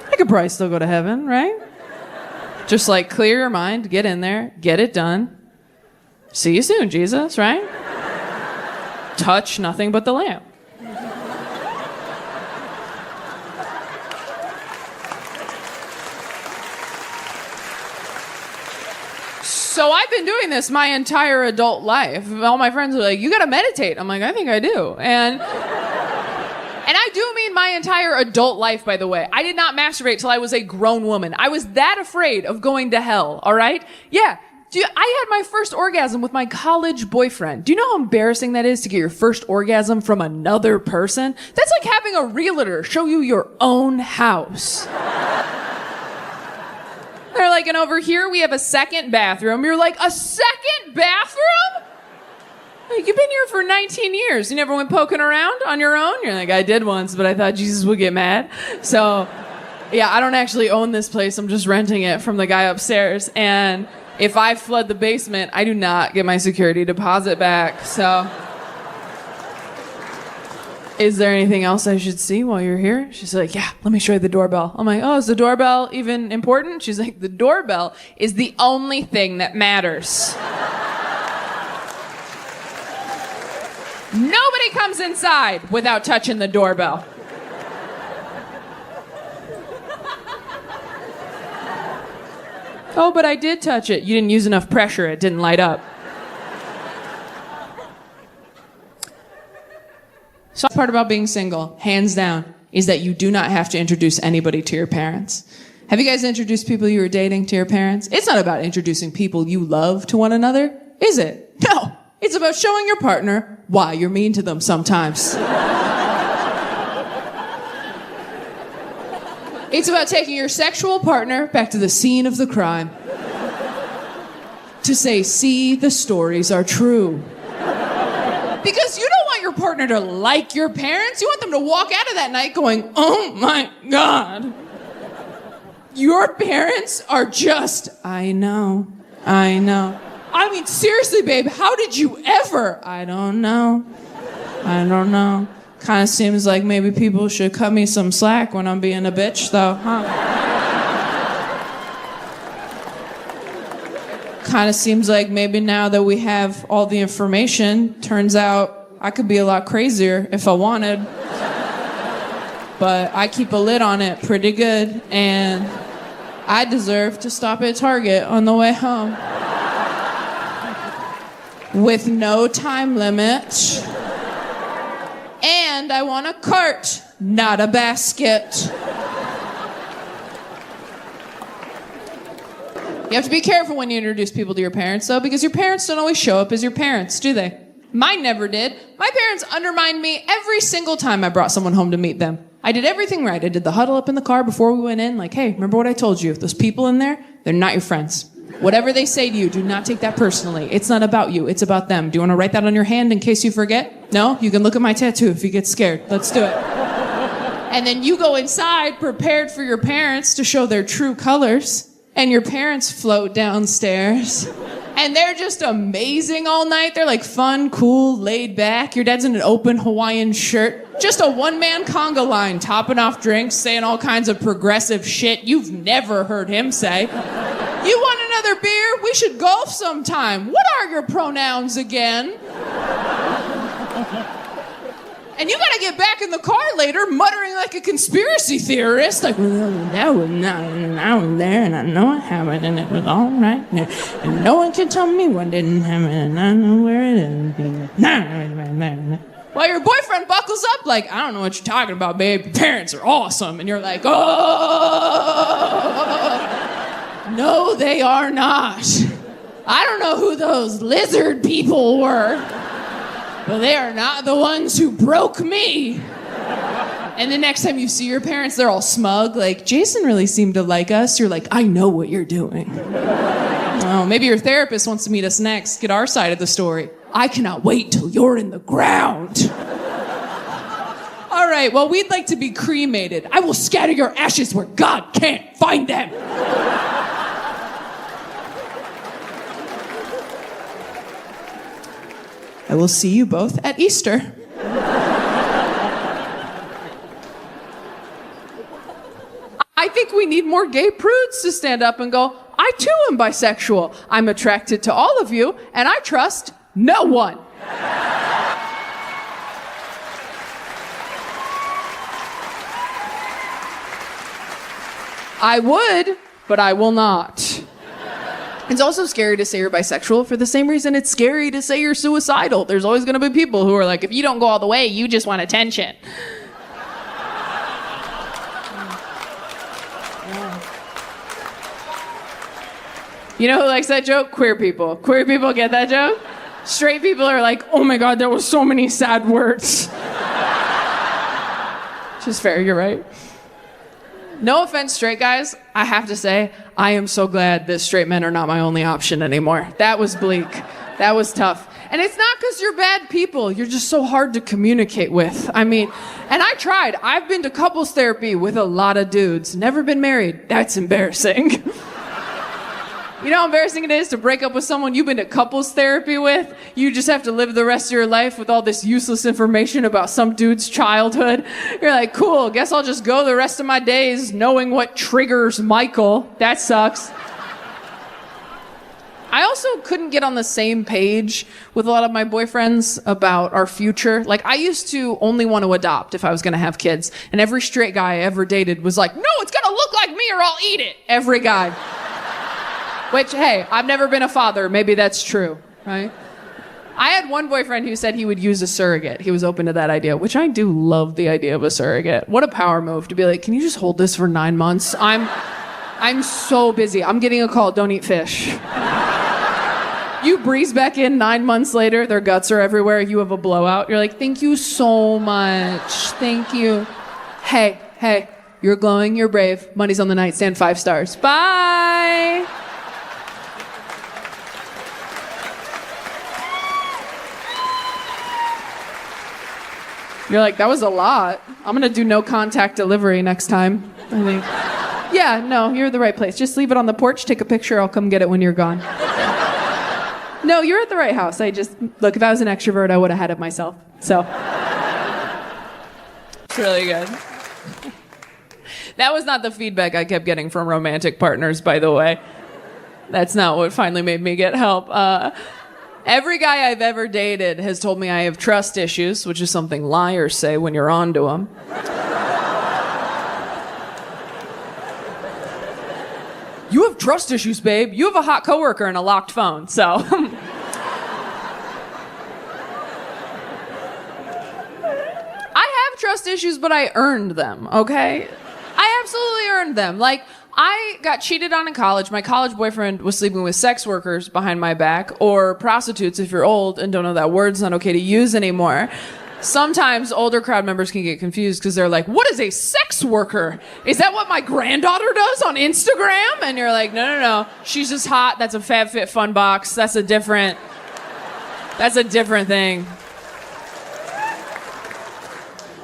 I could probably still go to heaven, right? Just like clear your mind, get in there, get it done. See you soon, Jesus, right? Touch nothing but the lamp. So I've been doing this my entire adult life. All my friends are like, you gotta meditate. I'm like, I think I do. And I do mean my entire adult life, by the way. I did not masturbate till I was a grown woman. I was that afraid of going to hell, all right? Yeah. I had my first orgasm with my college boyfriend. Do you know how embarrassing that is to get your first orgasm from another person? That's like having a realtor show you your own house. They're like, and over here we have a second bathroom. You're like, a second bathroom? Like, you've been here for 19 years. You never went poking around on your own? You're like, I did once, but I thought Jesus would get mad. So Yeah, I don't actually own this place. I'm just renting it from the guy upstairs. And if I flood the basement, I do not get my security deposit back. So, is there anything else I should see while you're here? She's like, yeah, let me show you the doorbell. I'm like, oh, is the doorbell even important? She's like, the doorbell is the only thing that matters. Nobody comes inside without touching the doorbell. Oh, but I did touch it. You didn't use enough pressure. It didn't light up. So the part about being single, hands down, is that you do not have to introduce anybody to your parents. Have you guys introduced people you were dating to your parents? It's not about introducing people you love to one another, is it? No. It's about showing your partner why you're mean to them sometimes. It's about taking your sexual partner back to the scene of the crime. To say, see, the stories are true. Because you don't want your partner to like your parents. You want them to walk out of that night going, oh my God. Your parents are just, I know. I mean, seriously, babe, how did you ever? I don't know. Kind of seems like maybe people should cut me some slack when I'm being a bitch, though, huh? Kind of seems like maybe now that we have all the information, turns out I could be a lot crazier if I wanted. But I keep a lid on it pretty good, and I deserve to stop at Target on the way home. With no time limit. And I want a cart, not a basket. You have to be careful when you introduce people to your parents, though, because your parents don't always show up as your parents, do they? Mine never did. My parents undermined me every single time I brought someone home to meet them. I did everything right. I did the huddle up in the car before we went in, like, hey, remember what I told you? If those people in there, they're not your friends. Whatever they say to you, do not take that personally. It's not about you, it's about them. Do you want to write that on your hand in case you forget? No? You can look at my tattoo if you get scared. Let's do it. And then you go inside prepared for your parents to show their true colors. And your parents float downstairs. And they're just amazing all night. They're like fun, cool, laid back. Your dad's in an open Hawaiian shirt. Just a one-man conga line, topping off drinks, saying all kinds of progressive shit you've never heard him say. You want another beer? We should golf sometime. What are your pronouns again? And you gotta get back in the car later muttering like a conspiracy theorist. Like, well, that was not, and I was there, and I know it happened, and it was all right. And no one can tell me what didn't happen, and I know where it is. While your boyfriend buckles up like, I don't know what you're talking about, babe. Your parents are awesome. And you're like, oh. No, they are not. I don't know who those lizard people were, but they are not the ones who broke me. And the next time you see your parents, they're all smug, like, Jason really seemed to like us. You're like, I know what you're doing. Oh, maybe your therapist wants to meet us next, get our side of the story. I cannot wait till you're in the ground. All right, well, we'd like to be cremated. I will scatter your ashes where God can't find them. I will see you both at Easter. I think we need more gay prudes to stand up and go, I too am bisexual. I'm attracted to all of you, and I trust no one. I would, but I will not. It's also scary to say you're bisexual for the same reason it's scary to say you're suicidal. There's always going to be people who are like, if you don't go all the way, you just want attention. You know who likes that joke? Queer people. Queer people get that joke? Straight people are like, oh my God, there were so many sad words. Which is fair, you're right. No offense, straight guys. I have to say, I am so glad that straight men are not my only option anymore. That was bleak. That was tough. And it's not because you're bad people. You're just so hard to communicate with. I mean, and I tried. I've been to couples therapy with a lot of dudes. Never been married. That's embarrassing. You know how embarrassing it is to break up with someone you've been to couples therapy with? You just have to live the rest of your life with all this useless information about some dude's childhood. You're like, cool, guess I'll just go the rest of my days knowing what triggers Michael. That sucks. I also couldn't get on the same page with a lot of my boyfriends about our future. Like, I used to only want to adopt if I was going to have kids. And every straight guy I ever dated was like, no, it's going to look like me or I'll eat it. Every guy. Which, hey, I've never been a father. Maybe that's true, right? I had one boyfriend who said he would use a surrogate. He was open to that idea, which I do love the idea of a surrogate. What a power move to be like, can you just hold this for 9 months? I'm so busy. I'm getting a call. Don't eat fish. You breeze back in 9 months later. Their guts are everywhere. You have a blowout. You're like, thank you so much. Thank you. Hey, you're glowing. You're brave. Money's on the nightstand. 5 stars. Bye. You're like, that was a lot. I'm going to do no contact delivery next time, I think. Yeah, no, you're at the right place. Just leave it on the porch, take a picture, I'll come get it when you're gone. No, you're at the right house. Look, if I was an extrovert, I would have had it myself. So. It's really good. That was not the feedback I kept getting from romantic partners, by the way. That's not what finally made me get help. Every guy I've ever dated has told me I have trust issues, which is something liars say when you're onto them. You have trust issues, babe. You have a hot coworker and a locked phone, so. I have trust issues, but I earned them, okay? I absolutely earned them. Like, I got cheated on in college. My college boyfriend was sleeping with sex workers behind my back, or prostitutes if you're old and don't know that word's not okay to use anymore. Sometimes older crowd members can get confused because they're like, what is a sex worker? Is that what my granddaughter does on Instagram? And you're like, no. She's just hot. That's a FabFitFun box. That's a different thing.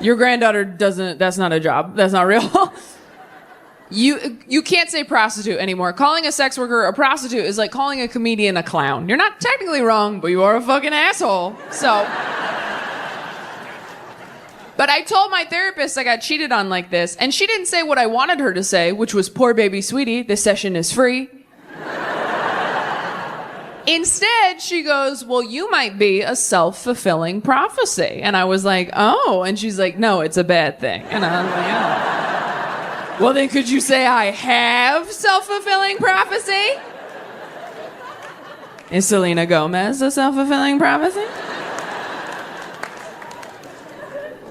Your granddaughter that's not a job. That's not real. You can't say prostitute anymore. Calling a sex worker a prostitute is like calling a comedian a clown. You're not technically wrong, but you are a fucking asshole. So. But I told my therapist I got cheated on like this, and she didn't say what I wanted her to say, which was, poor baby sweetie, this session is free. Instead, she goes, well, you might be a self-fulfilling prophecy. And I was like, oh. And she's like, no, it's a bad thing. And I was like, oh. Well, then could you say I have self-fulfilling prophecy? Is Selena Gomez a self-fulfilling prophecy?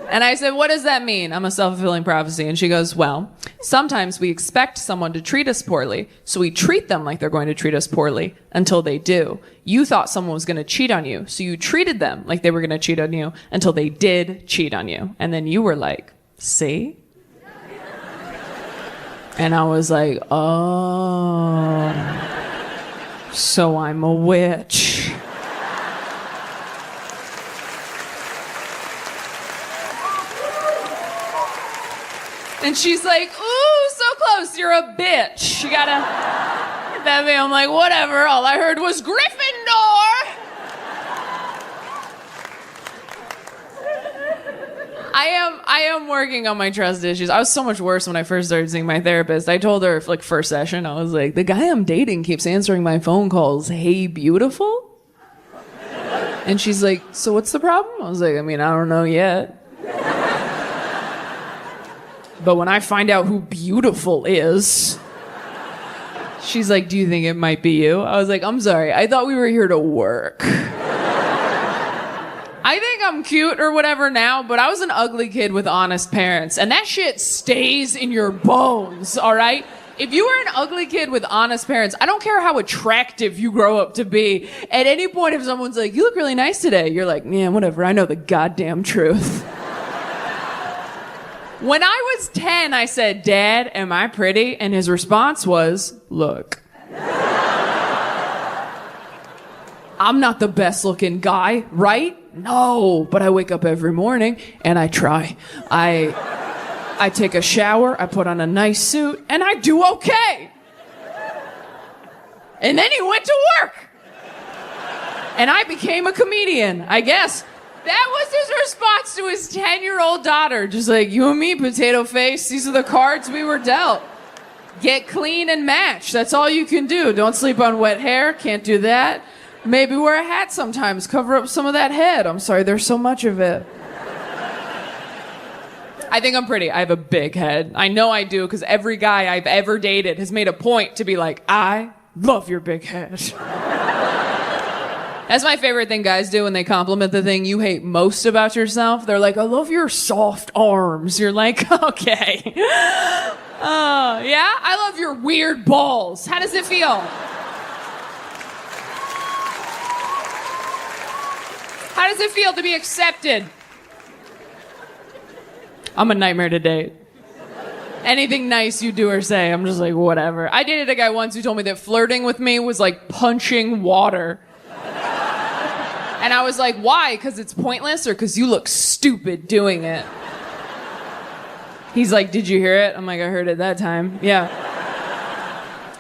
And I said, what does that mean? I'm a self-fulfilling prophecy. And she goes, well, sometimes we expect someone to treat us poorly, so we treat them like they're going to treat us poorly until they do. You thought someone was going to cheat on you, so you treated them like they were going to cheat on you until they did cheat on you. And then you were like, see? And I was like, oh, so I'm a witch. And she's like, ooh, so close, you're a bitch. You gotta get that me. I'm like, whatever, all I heard was Gryffindor. I am working on my trust issues. I was so much worse when I first started seeing my therapist. I told her, like, first session, I was like, the guy I'm dating keeps answering my phone calls, hey, beautiful? And she's like, so what's the problem? I was like, I mean, I don't know yet. But when I find out who beautiful is, she's like, do you think it might be you? I was like, I'm sorry, I thought we were here to work. I think I'm cute or whatever now, but I was an ugly kid with honest parents, and that shit stays in your bones, all right? If you were an ugly kid with honest parents, I don't care how attractive you grow up to be. At any point, if someone's like, you look really nice today, you're like, yeah, whatever, I know the goddamn truth. When I was 10, I said, Dad, am I pretty? And his response was, look. I'm not the best looking guy, right? No, but I wake up every morning and I try. I take a shower, I put on a nice suit, and I do okay. And then he went to work. And I became a comedian, I guess. That was his response to his 10-year-old daughter. Just like, you and me, potato face, these are the cards we were dealt. Get clean and match. That's all you can do. Don't sleep on wet hair. Can't do that. Maybe wear a hat sometimes. Cover up some of that head. I'm sorry, there's so much of it. I think I'm pretty. I have a big head. I know I do because every guy I've ever dated has made a point to be like, I love your big head. That's my favorite thing guys do when they compliment the thing you hate most about yourself. They're like, I love your soft arms. You're like, okay. Yeah? I love your weird balls. How does it feel? How does it feel to be accepted? I'm a nightmare to date. Anything nice you do or say, I'm just like, whatever. I dated a guy once who told me that flirting with me was like punching water. And I was like, why? Because it's pointless or because you look stupid doing it? He's like, did you hear it? I'm like, I heard it that time. Yeah.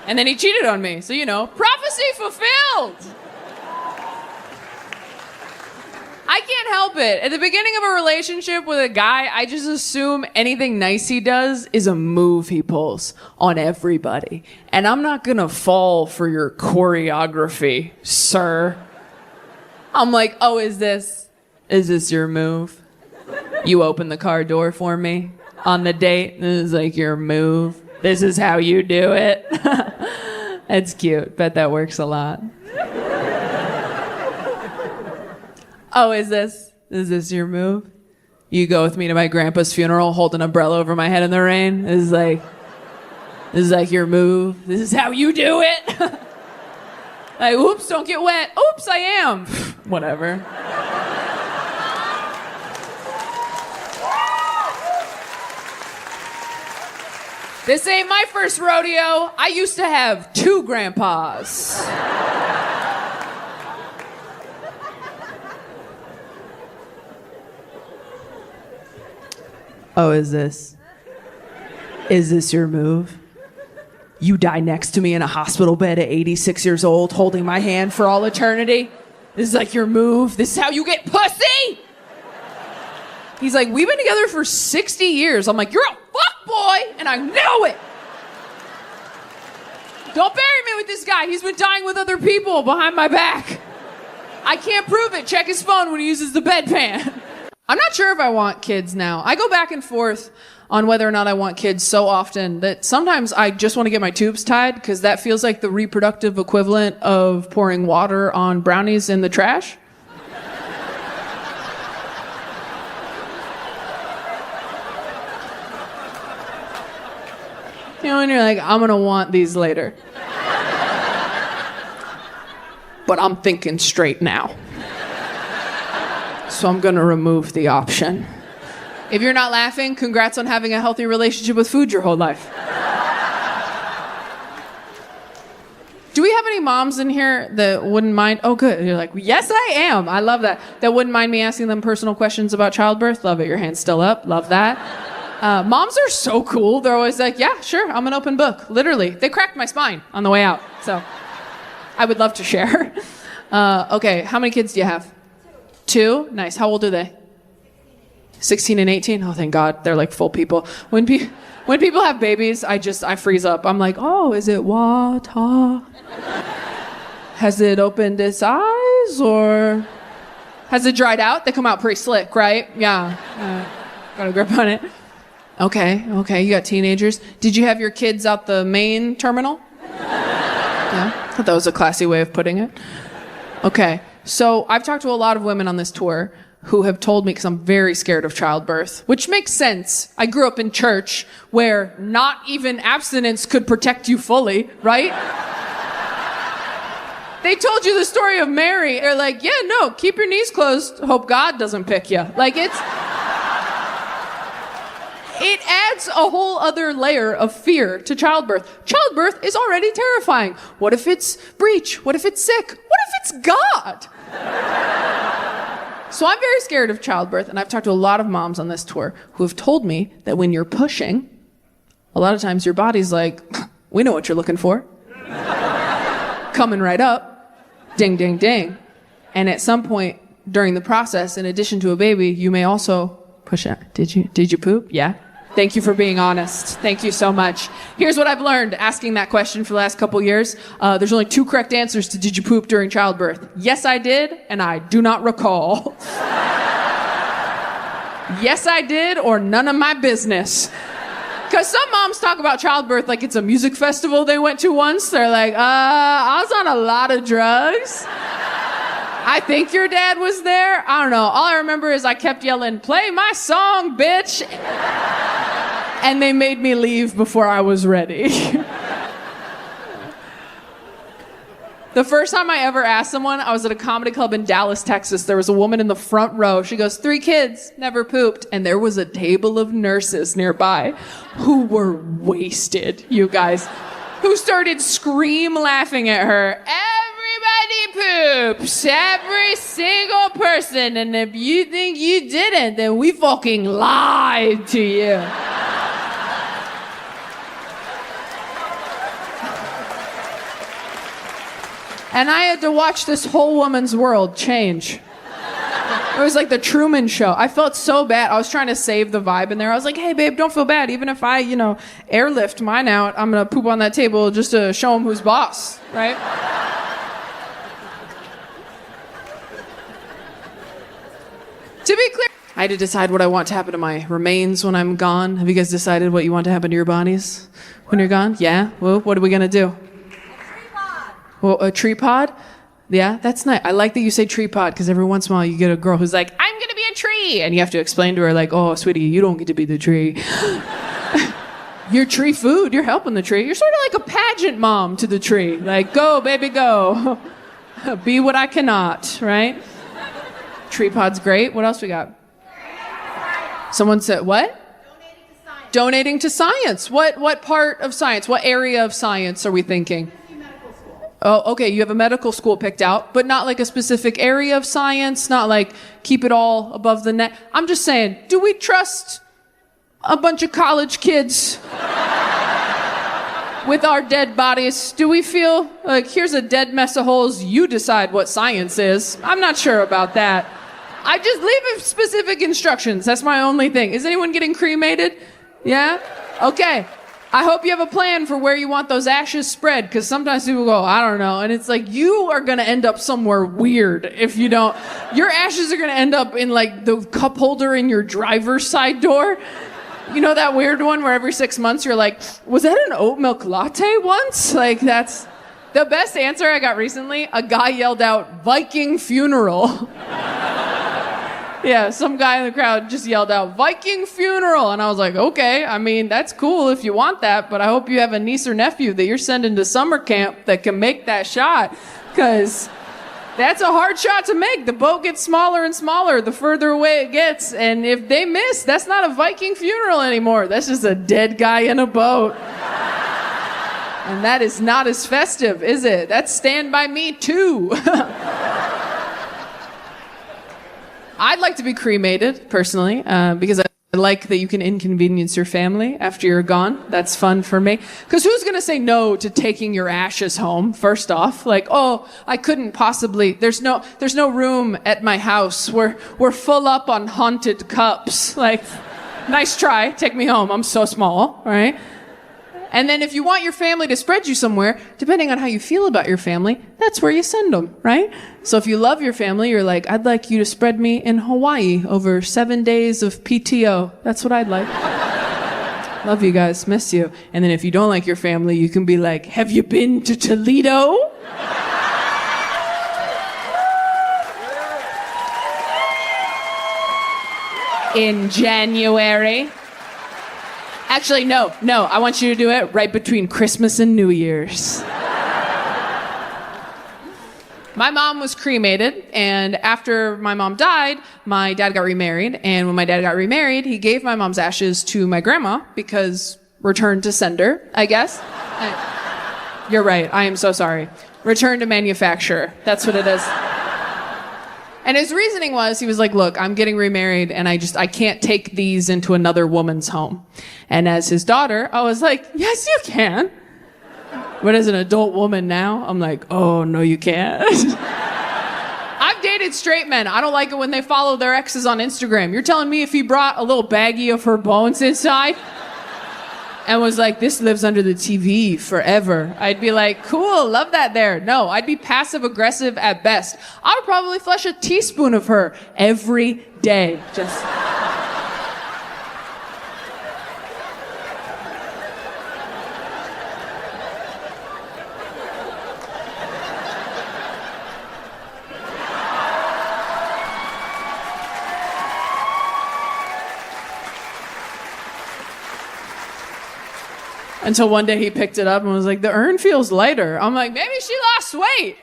And then he cheated on me. So, prophecy fulfilled. I can't help it. At the beginning of a relationship with a guy, I just assume anything nice he does is a move he pulls on everybody. And I'm not gonna fall for your choreography, sir. I'm like, oh, is this your move? You open the car door for me on the date? This is like your move. This is how you do it. It's cute. Bet that works a lot. Oh, is this your move? You go with me to my grandpa's funeral, hold an umbrella over my head in the rain? This is like your move. This is how you do it. Like, oops, don't get wet. Oops, I am. Whatever. This ain't my first rodeo. I used to have 2 grandpas. Oh, is this your move? You die next to me in a hospital bed at 86 years old, holding my hand for all eternity? This is like your move? This is how you get pussy? He's like, we've been together for 60 years. I'm like, you're a fuckboy, and I know it. Don't bury me with this guy. He's been dying with other people behind my back. I can't prove it. Check his phone when he uses the bedpan. I'm not sure if I want kids now. I go back and forth on whether or not I want kids so often that sometimes I just want to get my tubes tied because that feels like the reproductive equivalent of pouring water on brownies in the trash. And you're like, I'm going to want these later. But I'm thinking straight now. So I'm going to remove the option. If you're not laughing, congrats on having a healthy relationship with food your whole life. Do we have any moms in here that wouldn't mind? Oh, good. You're like, yes, I am. I love that. That wouldn't mind me asking them personal questions about childbirth. Love it. Your hand's still up. Love that. Moms are so cool. They're always like, yeah, sure. I'm an open book. Literally. They cracked my spine on the way out. So I would love to share. Okay. How many kids do you have? 2? Nice. How old are they? 16 and 18? Oh, thank God. They're like full people. When people have babies, I freeze up. I'm like, oh, is it water? Has it opened its eyes or has it dried out? They come out pretty slick, right? Yeah. Got a grip on it. Okay. You got teenagers. Did you have your kids out the main terminal? Yeah. I thought that was a classy way of putting it. Okay. So I've talked to a lot of women on this tour who have told me, because I'm very scared of childbirth, which makes sense. I grew up in church where not even abstinence could protect you fully, right? They told you the story of Mary. They're like, yeah, no, keep your knees closed. Hope God doesn't pick you. Like, it's... It adds a whole other layer of fear to childbirth. Childbirth is already terrifying. What if it's breech? What if it's sick? What if it's God? So I'm very scared of childbirth, and I've talked to a lot of moms on this tour who have told me that when you're pushing, a lot of times your body's like, we know what you're looking for. Coming right up. Ding, ding, ding. And at some point during the process, in addition to a baby, you may also push out. Did you poop? Yeah. Thank you for being honest. Thank you so much. Here's what I've learned asking that question for the last couple years. There's only 2 correct answers to did you poop during childbirth. Yes, I did, and I do not recall. Yes, I did, or none of my business. Because some moms talk about childbirth like it's a music festival they went to once. They're like, I was on a lot of drugs. I think your dad was there. I don't know. All I remember is I kept yelling, play my song, bitch. And they made me leave before I was ready. The first time I ever asked someone, I was at a comedy club in Dallas, Texas. There was a woman in the front row. She goes, 3 kids, never pooped. And there was a table of nurses nearby who were wasted, you guys, who started scream laughing at her. Everybody poops. Every single person. And if you think you didn't, then we fucking lied to you. And I had to watch this whole woman's world change. It was like the Truman Show. I felt so bad. I was trying to save the vibe in there. I was like, hey, babe, don't feel bad. Even if I, airlift mine out, I'm going to poop on that table just to show him who's boss, right? To be clear, I had to decide what I want to happen to my remains when I'm gone. Have you guys decided what you want to happen to your bodies when you're gone? Yeah? Well, what are we going to do? Well, a tree pod? Yeah, that's nice. I like that you say tree pod because every once in a while you get a girl who's like, I'm going to be a tree. And you have to explain to her like, oh, sweetie, you don't get to be the tree. You're tree food. You're helping the tree. You're sort of like a pageant mom to the tree. Like, go, baby, go. Be what I cannot, right? Tree pod's great. What else we got? Someone said, what? Donating to science. What part of science? What area of science are we thinking? Oh, okay, you have a medical school picked out, but not like a specific area of science, not like keep it all above the net. I'm just saying, do we trust a bunch of college kids with our dead bodies? Do we feel like here's a dead mess of holes, you decide what science is? I'm not sure about that. I just leave specific instructions. That's my only thing. Is anyone getting cremated? Yeah? Okay. I hope you have a plan for where you want those ashes spread, because sometimes people go, I don't know. And it's like, you are going to end up somewhere weird if you don't. Your ashes are going to end up in like the cup holder in your driver's side door. You know that weird one where every 6 months you're like, was that an oat milk latte once? Like that's the best answer I got recently. A guy yelled out, Viking funeral. Yeah, some guy in the crowd just yelled out, Viking funeral. And I was like, okay, I mean, that's cool if you want that, but I hope you have a niece or nephew that you're sending to summer camp that can make that shot, because that's a hard shot to make. The boat gets smaller and smaller the further away it gets, and if they miss, that's not a Viking funeral anymore. That's just a dead guy in a boat. And that is not as festive, is it? That's Stand By Me too. I'd like to be cremated, personally, because I like that you can inconvenience your family after you're gone. That's fun for me. Because who's going to say no to taking your ashes home, first off? Like, oh, I couldn't possibly. There's no room at my house. We're full up on haunted cups. Like, nice try. Take me home. I'm so small, right? And then if you want your family to spread you somewhere, depending on how you feel about your family, that's where you send them, right? So if you love your family, you're like, I'd like you to spread me in Hawaii over 7 days of PTO. That's what I'd like. Love you guys, miss you. And then if you don't like your family, you can be like, have you been to Toledo? In January. Actually, no. I want you to do it right between Christmas and New Year's. My mom was cremated, and after my mom died, my dad got remarried. And when my dad got remarried, he gave my mom's ashes to my grandma because return to sender, I guess. You're right. I am so sorry. Return to manufacturer. That's what it is. And his reasoning was, he was like, look, I'm getting remarried and I can't take these into another woman's home. And as his daughter, I was like, yes, you can. But as an adult woman now, I'm like, oh, no, you can't. I've dated straight men. I don't like it when they follow their exes on Instagram. You're telling me if he brought a little baggie of her bones inside and was like, this lives under the TV forever, I'd be like, cool, love that there. No, I'd be passive aggressive at best. I would probably flush a teaspoon of her every day. Just... Until one day he picked it up and was like, the urn feels lighter. I'm like, maybe she lost weight.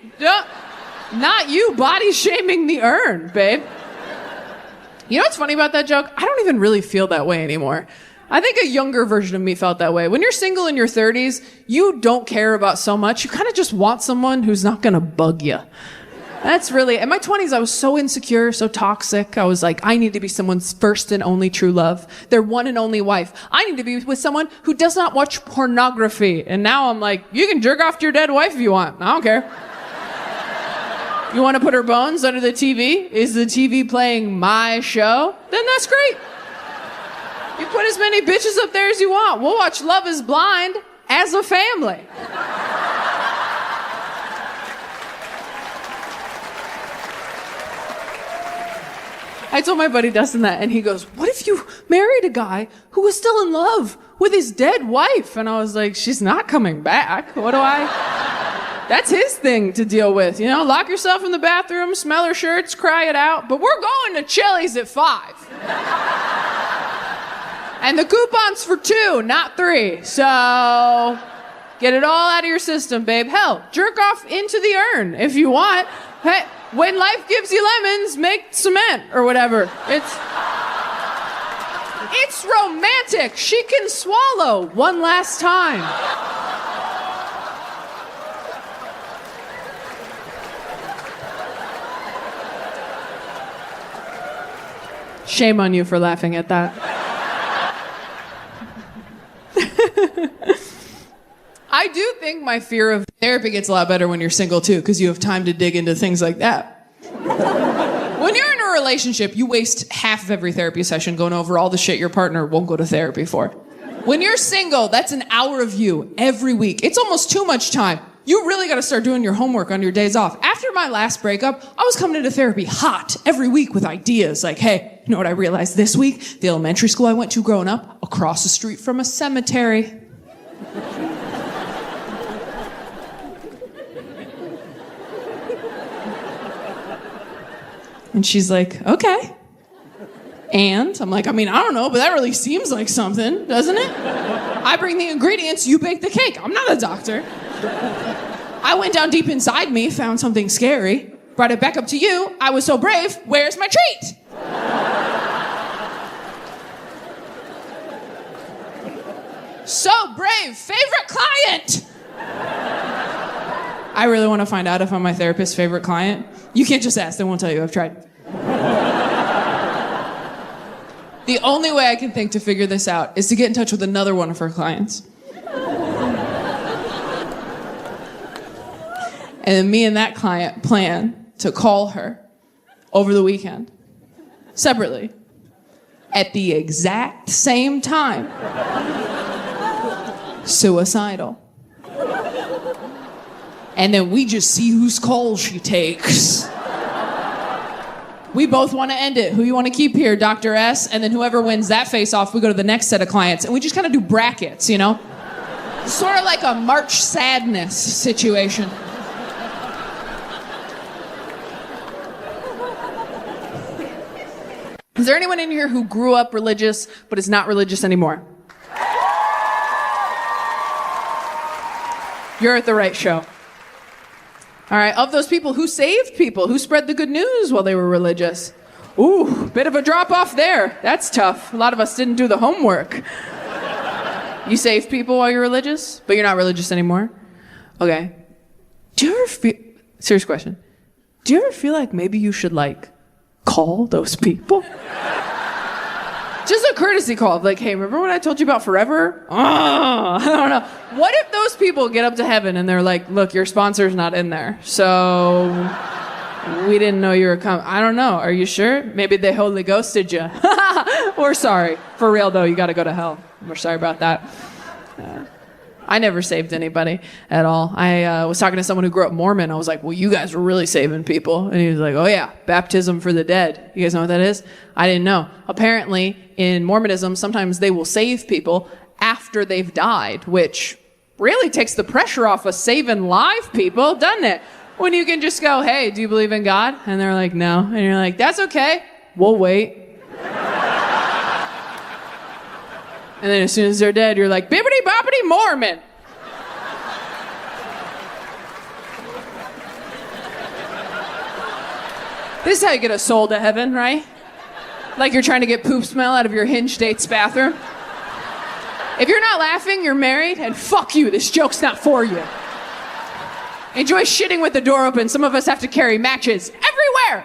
Not you body shaming the urn, babe. You know what's funny about that joke? I don't even really feel that way anymore. I think a younger version of me felt that way. When you're single in your 30s, you don't care about so much. You kind of just want someone who's not going to bug you. That's really, in my 20s, I was so insecure, so toxic. I was like, I need to be someone's first and only true love, their one and only wife. I need to be with someone who does not watch pornography. And now I'm like, you can jerk off to your dead wife if you want. I don't care. You want to put her bones under the TV? Is the TV playing my show? Then that's great. You put as many bitches up there as you want. We'll watch Love is Blind as a family. I told my buddy Dustin that, and he goes, what if you married a guy who was still in love with his dead wife? And I was like, she's not coming back. That's his thing to deal with. You know, lock yourself in the bathroom, smell her shirts, cry it out. But we're going to Chili's at 5. And the coupon's for 2, not 3. So get it all out of your system, babe. Hell, jerk off into the urn if you want. Hey, when life gives you lemons, make cement or whatever. It's romantic. She can swallow one last time. Shame on you for laughing at that. I do think my fear of therapy gets a lot better when you're single too, because you have time to dig into things like that. When you're in a relationship, you waste half of every therapy session going over all the shit your partner won't go to therapy for. When you're single, that's an hour of you every week. It's almost too much time. You really got to start doing your homework on your days off. After my last breakup, I was coming into therapy hot every week with ideas like, hey, you know what I realized this week? The elementary school I went to growing up, across the street from a cemetery. And she's like, okay. And I'm like, I don't know, but that really seems like something, doesn't it? I bring the ingredients, you bake the cake. I'm not a doctor. I went down deep inside me, found something scary, brought it back up to you. I was so brave. Where's my treat? So brave. Favorite client. I really want to find out if I'm my therapist's favorite client. You can't just ask. They won't tell you. I've tried. The only way I can think to figure this out is to get in touch with another one of her clients. And then me and that client plan to call her over the weekend, separately, at the exact same time. Suicidal. And then we just see whose call she takes. We both want to end it. Who you want to keep here, Dr. S? And then whoever wins that face-off, we go to the next set of clients. And we just kind of do brackets, you know? Sort of like a March Sadness situation. Is there anyone in here who grew up religious but is not religious anymore? You're at the right show. All right, of those people, who saved people? Who spread the good news while they were religious? Ooh, bit of a drop off there. That's tough. A lot of us didn't do the homework. You saved people while you're religious, but you're not religious anymore? Okay. Do you ever feel, serious question, do you ever feel like maybe you should, like, call those people? Just a courtesy call of like, hey, remember what I told you about forever? Oh, I don't know. What if those people get up to heaven and they're like, look, your sponsor's not in there, so we didn't know you were coming. I don't know. Are you sure? Maybe they Holy Ghosted you. We're sorry. For real, though, you got to go to hell. We're sorry about that. I never saved anybody at all. I was talking to someone who grew up Mormon. I was like, well, you guys were really saving people. And he was like, oh, yeah, baptism for the dead. You guys know what that is? I didn't know. Apparently, in Mormonism, sometimes they will save people after they've died, which really takes the pressure off of saving live people, doesn't it? When you can just go, hey, do you believe in God? And they're like, no. And you're like, that's okay. We'll wait. And then as soon as they're dead, you're like, bibbity-boppity Mormon. This is how you get a soul to heaven, right? Like you're trying to get poop smell out of your hinge date's bathroom. If you're not laughing, you're married, and fuck you, this joke's not for you. Enjoy shitting with the door open. Some of us have to carry matches everywhere.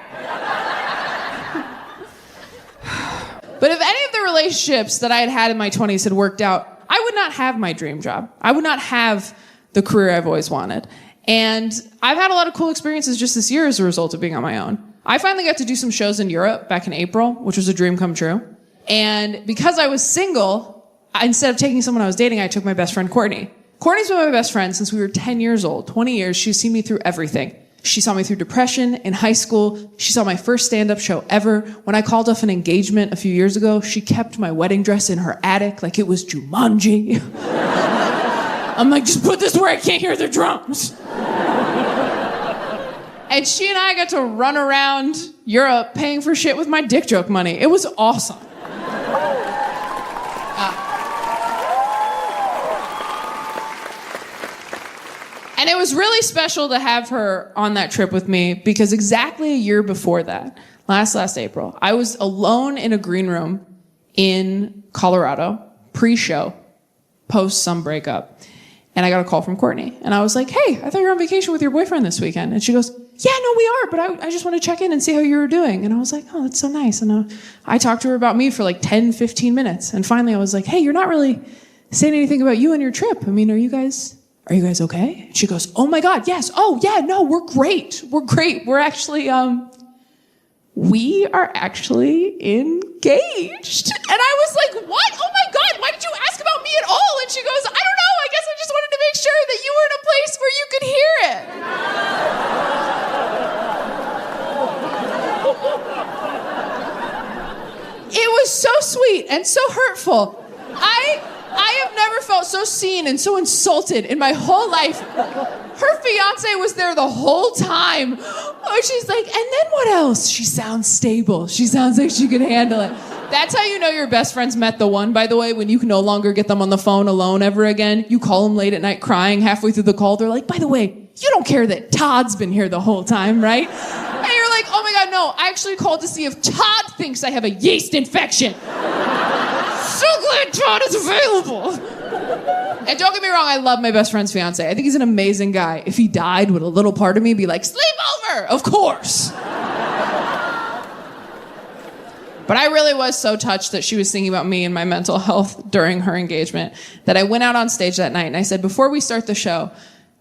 But if any of the relationships that I had in my 20s had worked out, I would not have my dream job. I would not have the career I've always wanted. And I've had a lot of cool experiences just this year as a result of being on my own. I finally got to do some shows in Europe back in April, which was a dream come true. And because I was single, instead of taking someone I was dating, I took my best friend, Courtney. Courtney's been my best friend since we were 10 years old. 20 years, she's seen me through everything. She saw me through depression in high school. She saw my first stand-up show ever. When I called off an engagement a few years ago, she kept my wedding dress in her attic like it was Jumanji. I'm like, just put this where I can't hear the drums. And she and I got to run around Europe paying for shit with my dick joke money. It was awesome. And it was really special to have her on that trip with me because exactly a year before that, last April, I was alone in a green room in Colorado, pre-show, post some breakup. And I got a call from Courtney. And I was like, hey, I thought you were on vacation with your boyfriend this weekend. And she goes, yeah, no, we are, but I just want to check in and see how you were doing. And I was like, oh, that's so nice. And I talked to her about me for like 10, 15 minutes. And finally I was like, hey, you're not really saying anything about you and your trip. I mean, are you guys okay? And she goes, oh my God, yes. Oh yeah, no, we're great. We're great. We're actually, we are actually engaged. And I was like, what? Oh my God, why did you ask about me at all? And she goes, I don't know. I guess I just wanted to make sure that you were in a place where you could hear it. It was so sweet and so hurtful. I have never felt so seen and so insulted in my whole life. Her fiance was there the whole time. Oh, she's like, and then what else? She sounds stable. She sounds like she could handle it. That's how you know your best friends met the one, by the way, when you can no longer get them on the phone alone ever again. You call them late at night crying halfway through the call. They're like, by the way, you don't care that Todd's been here the whole time, right? And you're like, oh my God, no, I actually called to see if Todd thinks I have a yeast infection. So glad Todd is available. And don't get me wrong, I love my best friend's fiance. I think he's an amazing guy. If he died, would a little part of me be like, sleep over? Of course. But I really was so touched that she was thinking about me and my mental health during her engagement that I went out on stage that night and I said, before we start the show,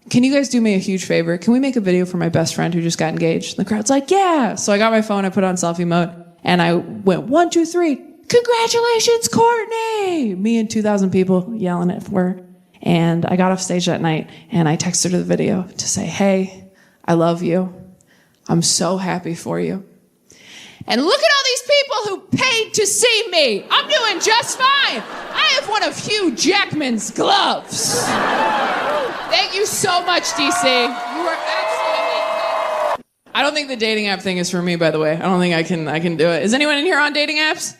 can you guys do me a huge favor? Can we make a video for my best friend who just got engaged? And the crowd's like, yeah. So I got my phone, I put it on selfie mode, and I went 1, 2, 3. Congratulations, Courtney! Me and 2,000 people yelling at her. And I got off stage that night and I texted her the video to say, hey, I love you. I'm so happy for you. And look at all these people who paid to see me. I'm doing just fine. I have one of Hugh Jackman's gloves. Thank you so much, DC. You are absolutely amazing. I don't think the dating app thing is for me, by the way. I don't think I can do it. Is anyone in here on dating apps?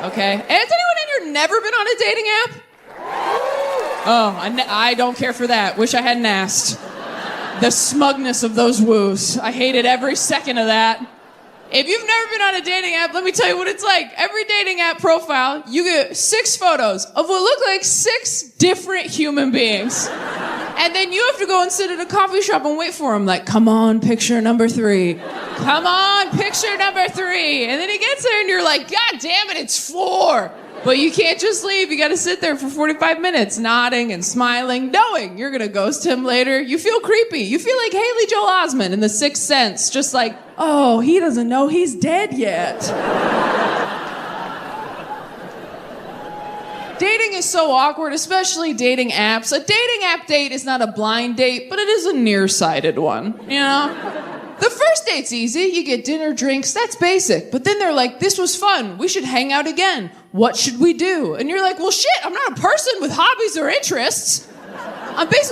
Okay. And has anyone in here never been on a dating app? Oh, I don't care for that. Wish I hadn't asked. The smugness of those woos. I hated every second of that. If you've never been on a dating app, let me tell you what it's like. Every dating app profile, you get 6 photos of what look like 6 different human beings. And then you have to go and sit at a coffee shop and wait for them. Like, come on, picture number 3. Come on, picture number 3. And then he gets there and you're like, God damn it, it's 4. But you can't just leave. You got to sit there for 45 minutes, nodding and smiling, knowing you're going to ghost him later. You feel creepy. You feel like Haley Joel Osment in The Sixth Sense. Just like, oh, he doesn't know he's dead yet. Dating is so awkward, especially dating apps. A dating app date is not a blind date, but it is a nearsighted one, you know? The first date's easy. You get dinner, drinks, that's basic. But then they're like, this was fun. We should hang out again. What should we do? And you're like, well, shit, I'm not a person with hobbies or interests. I'm basically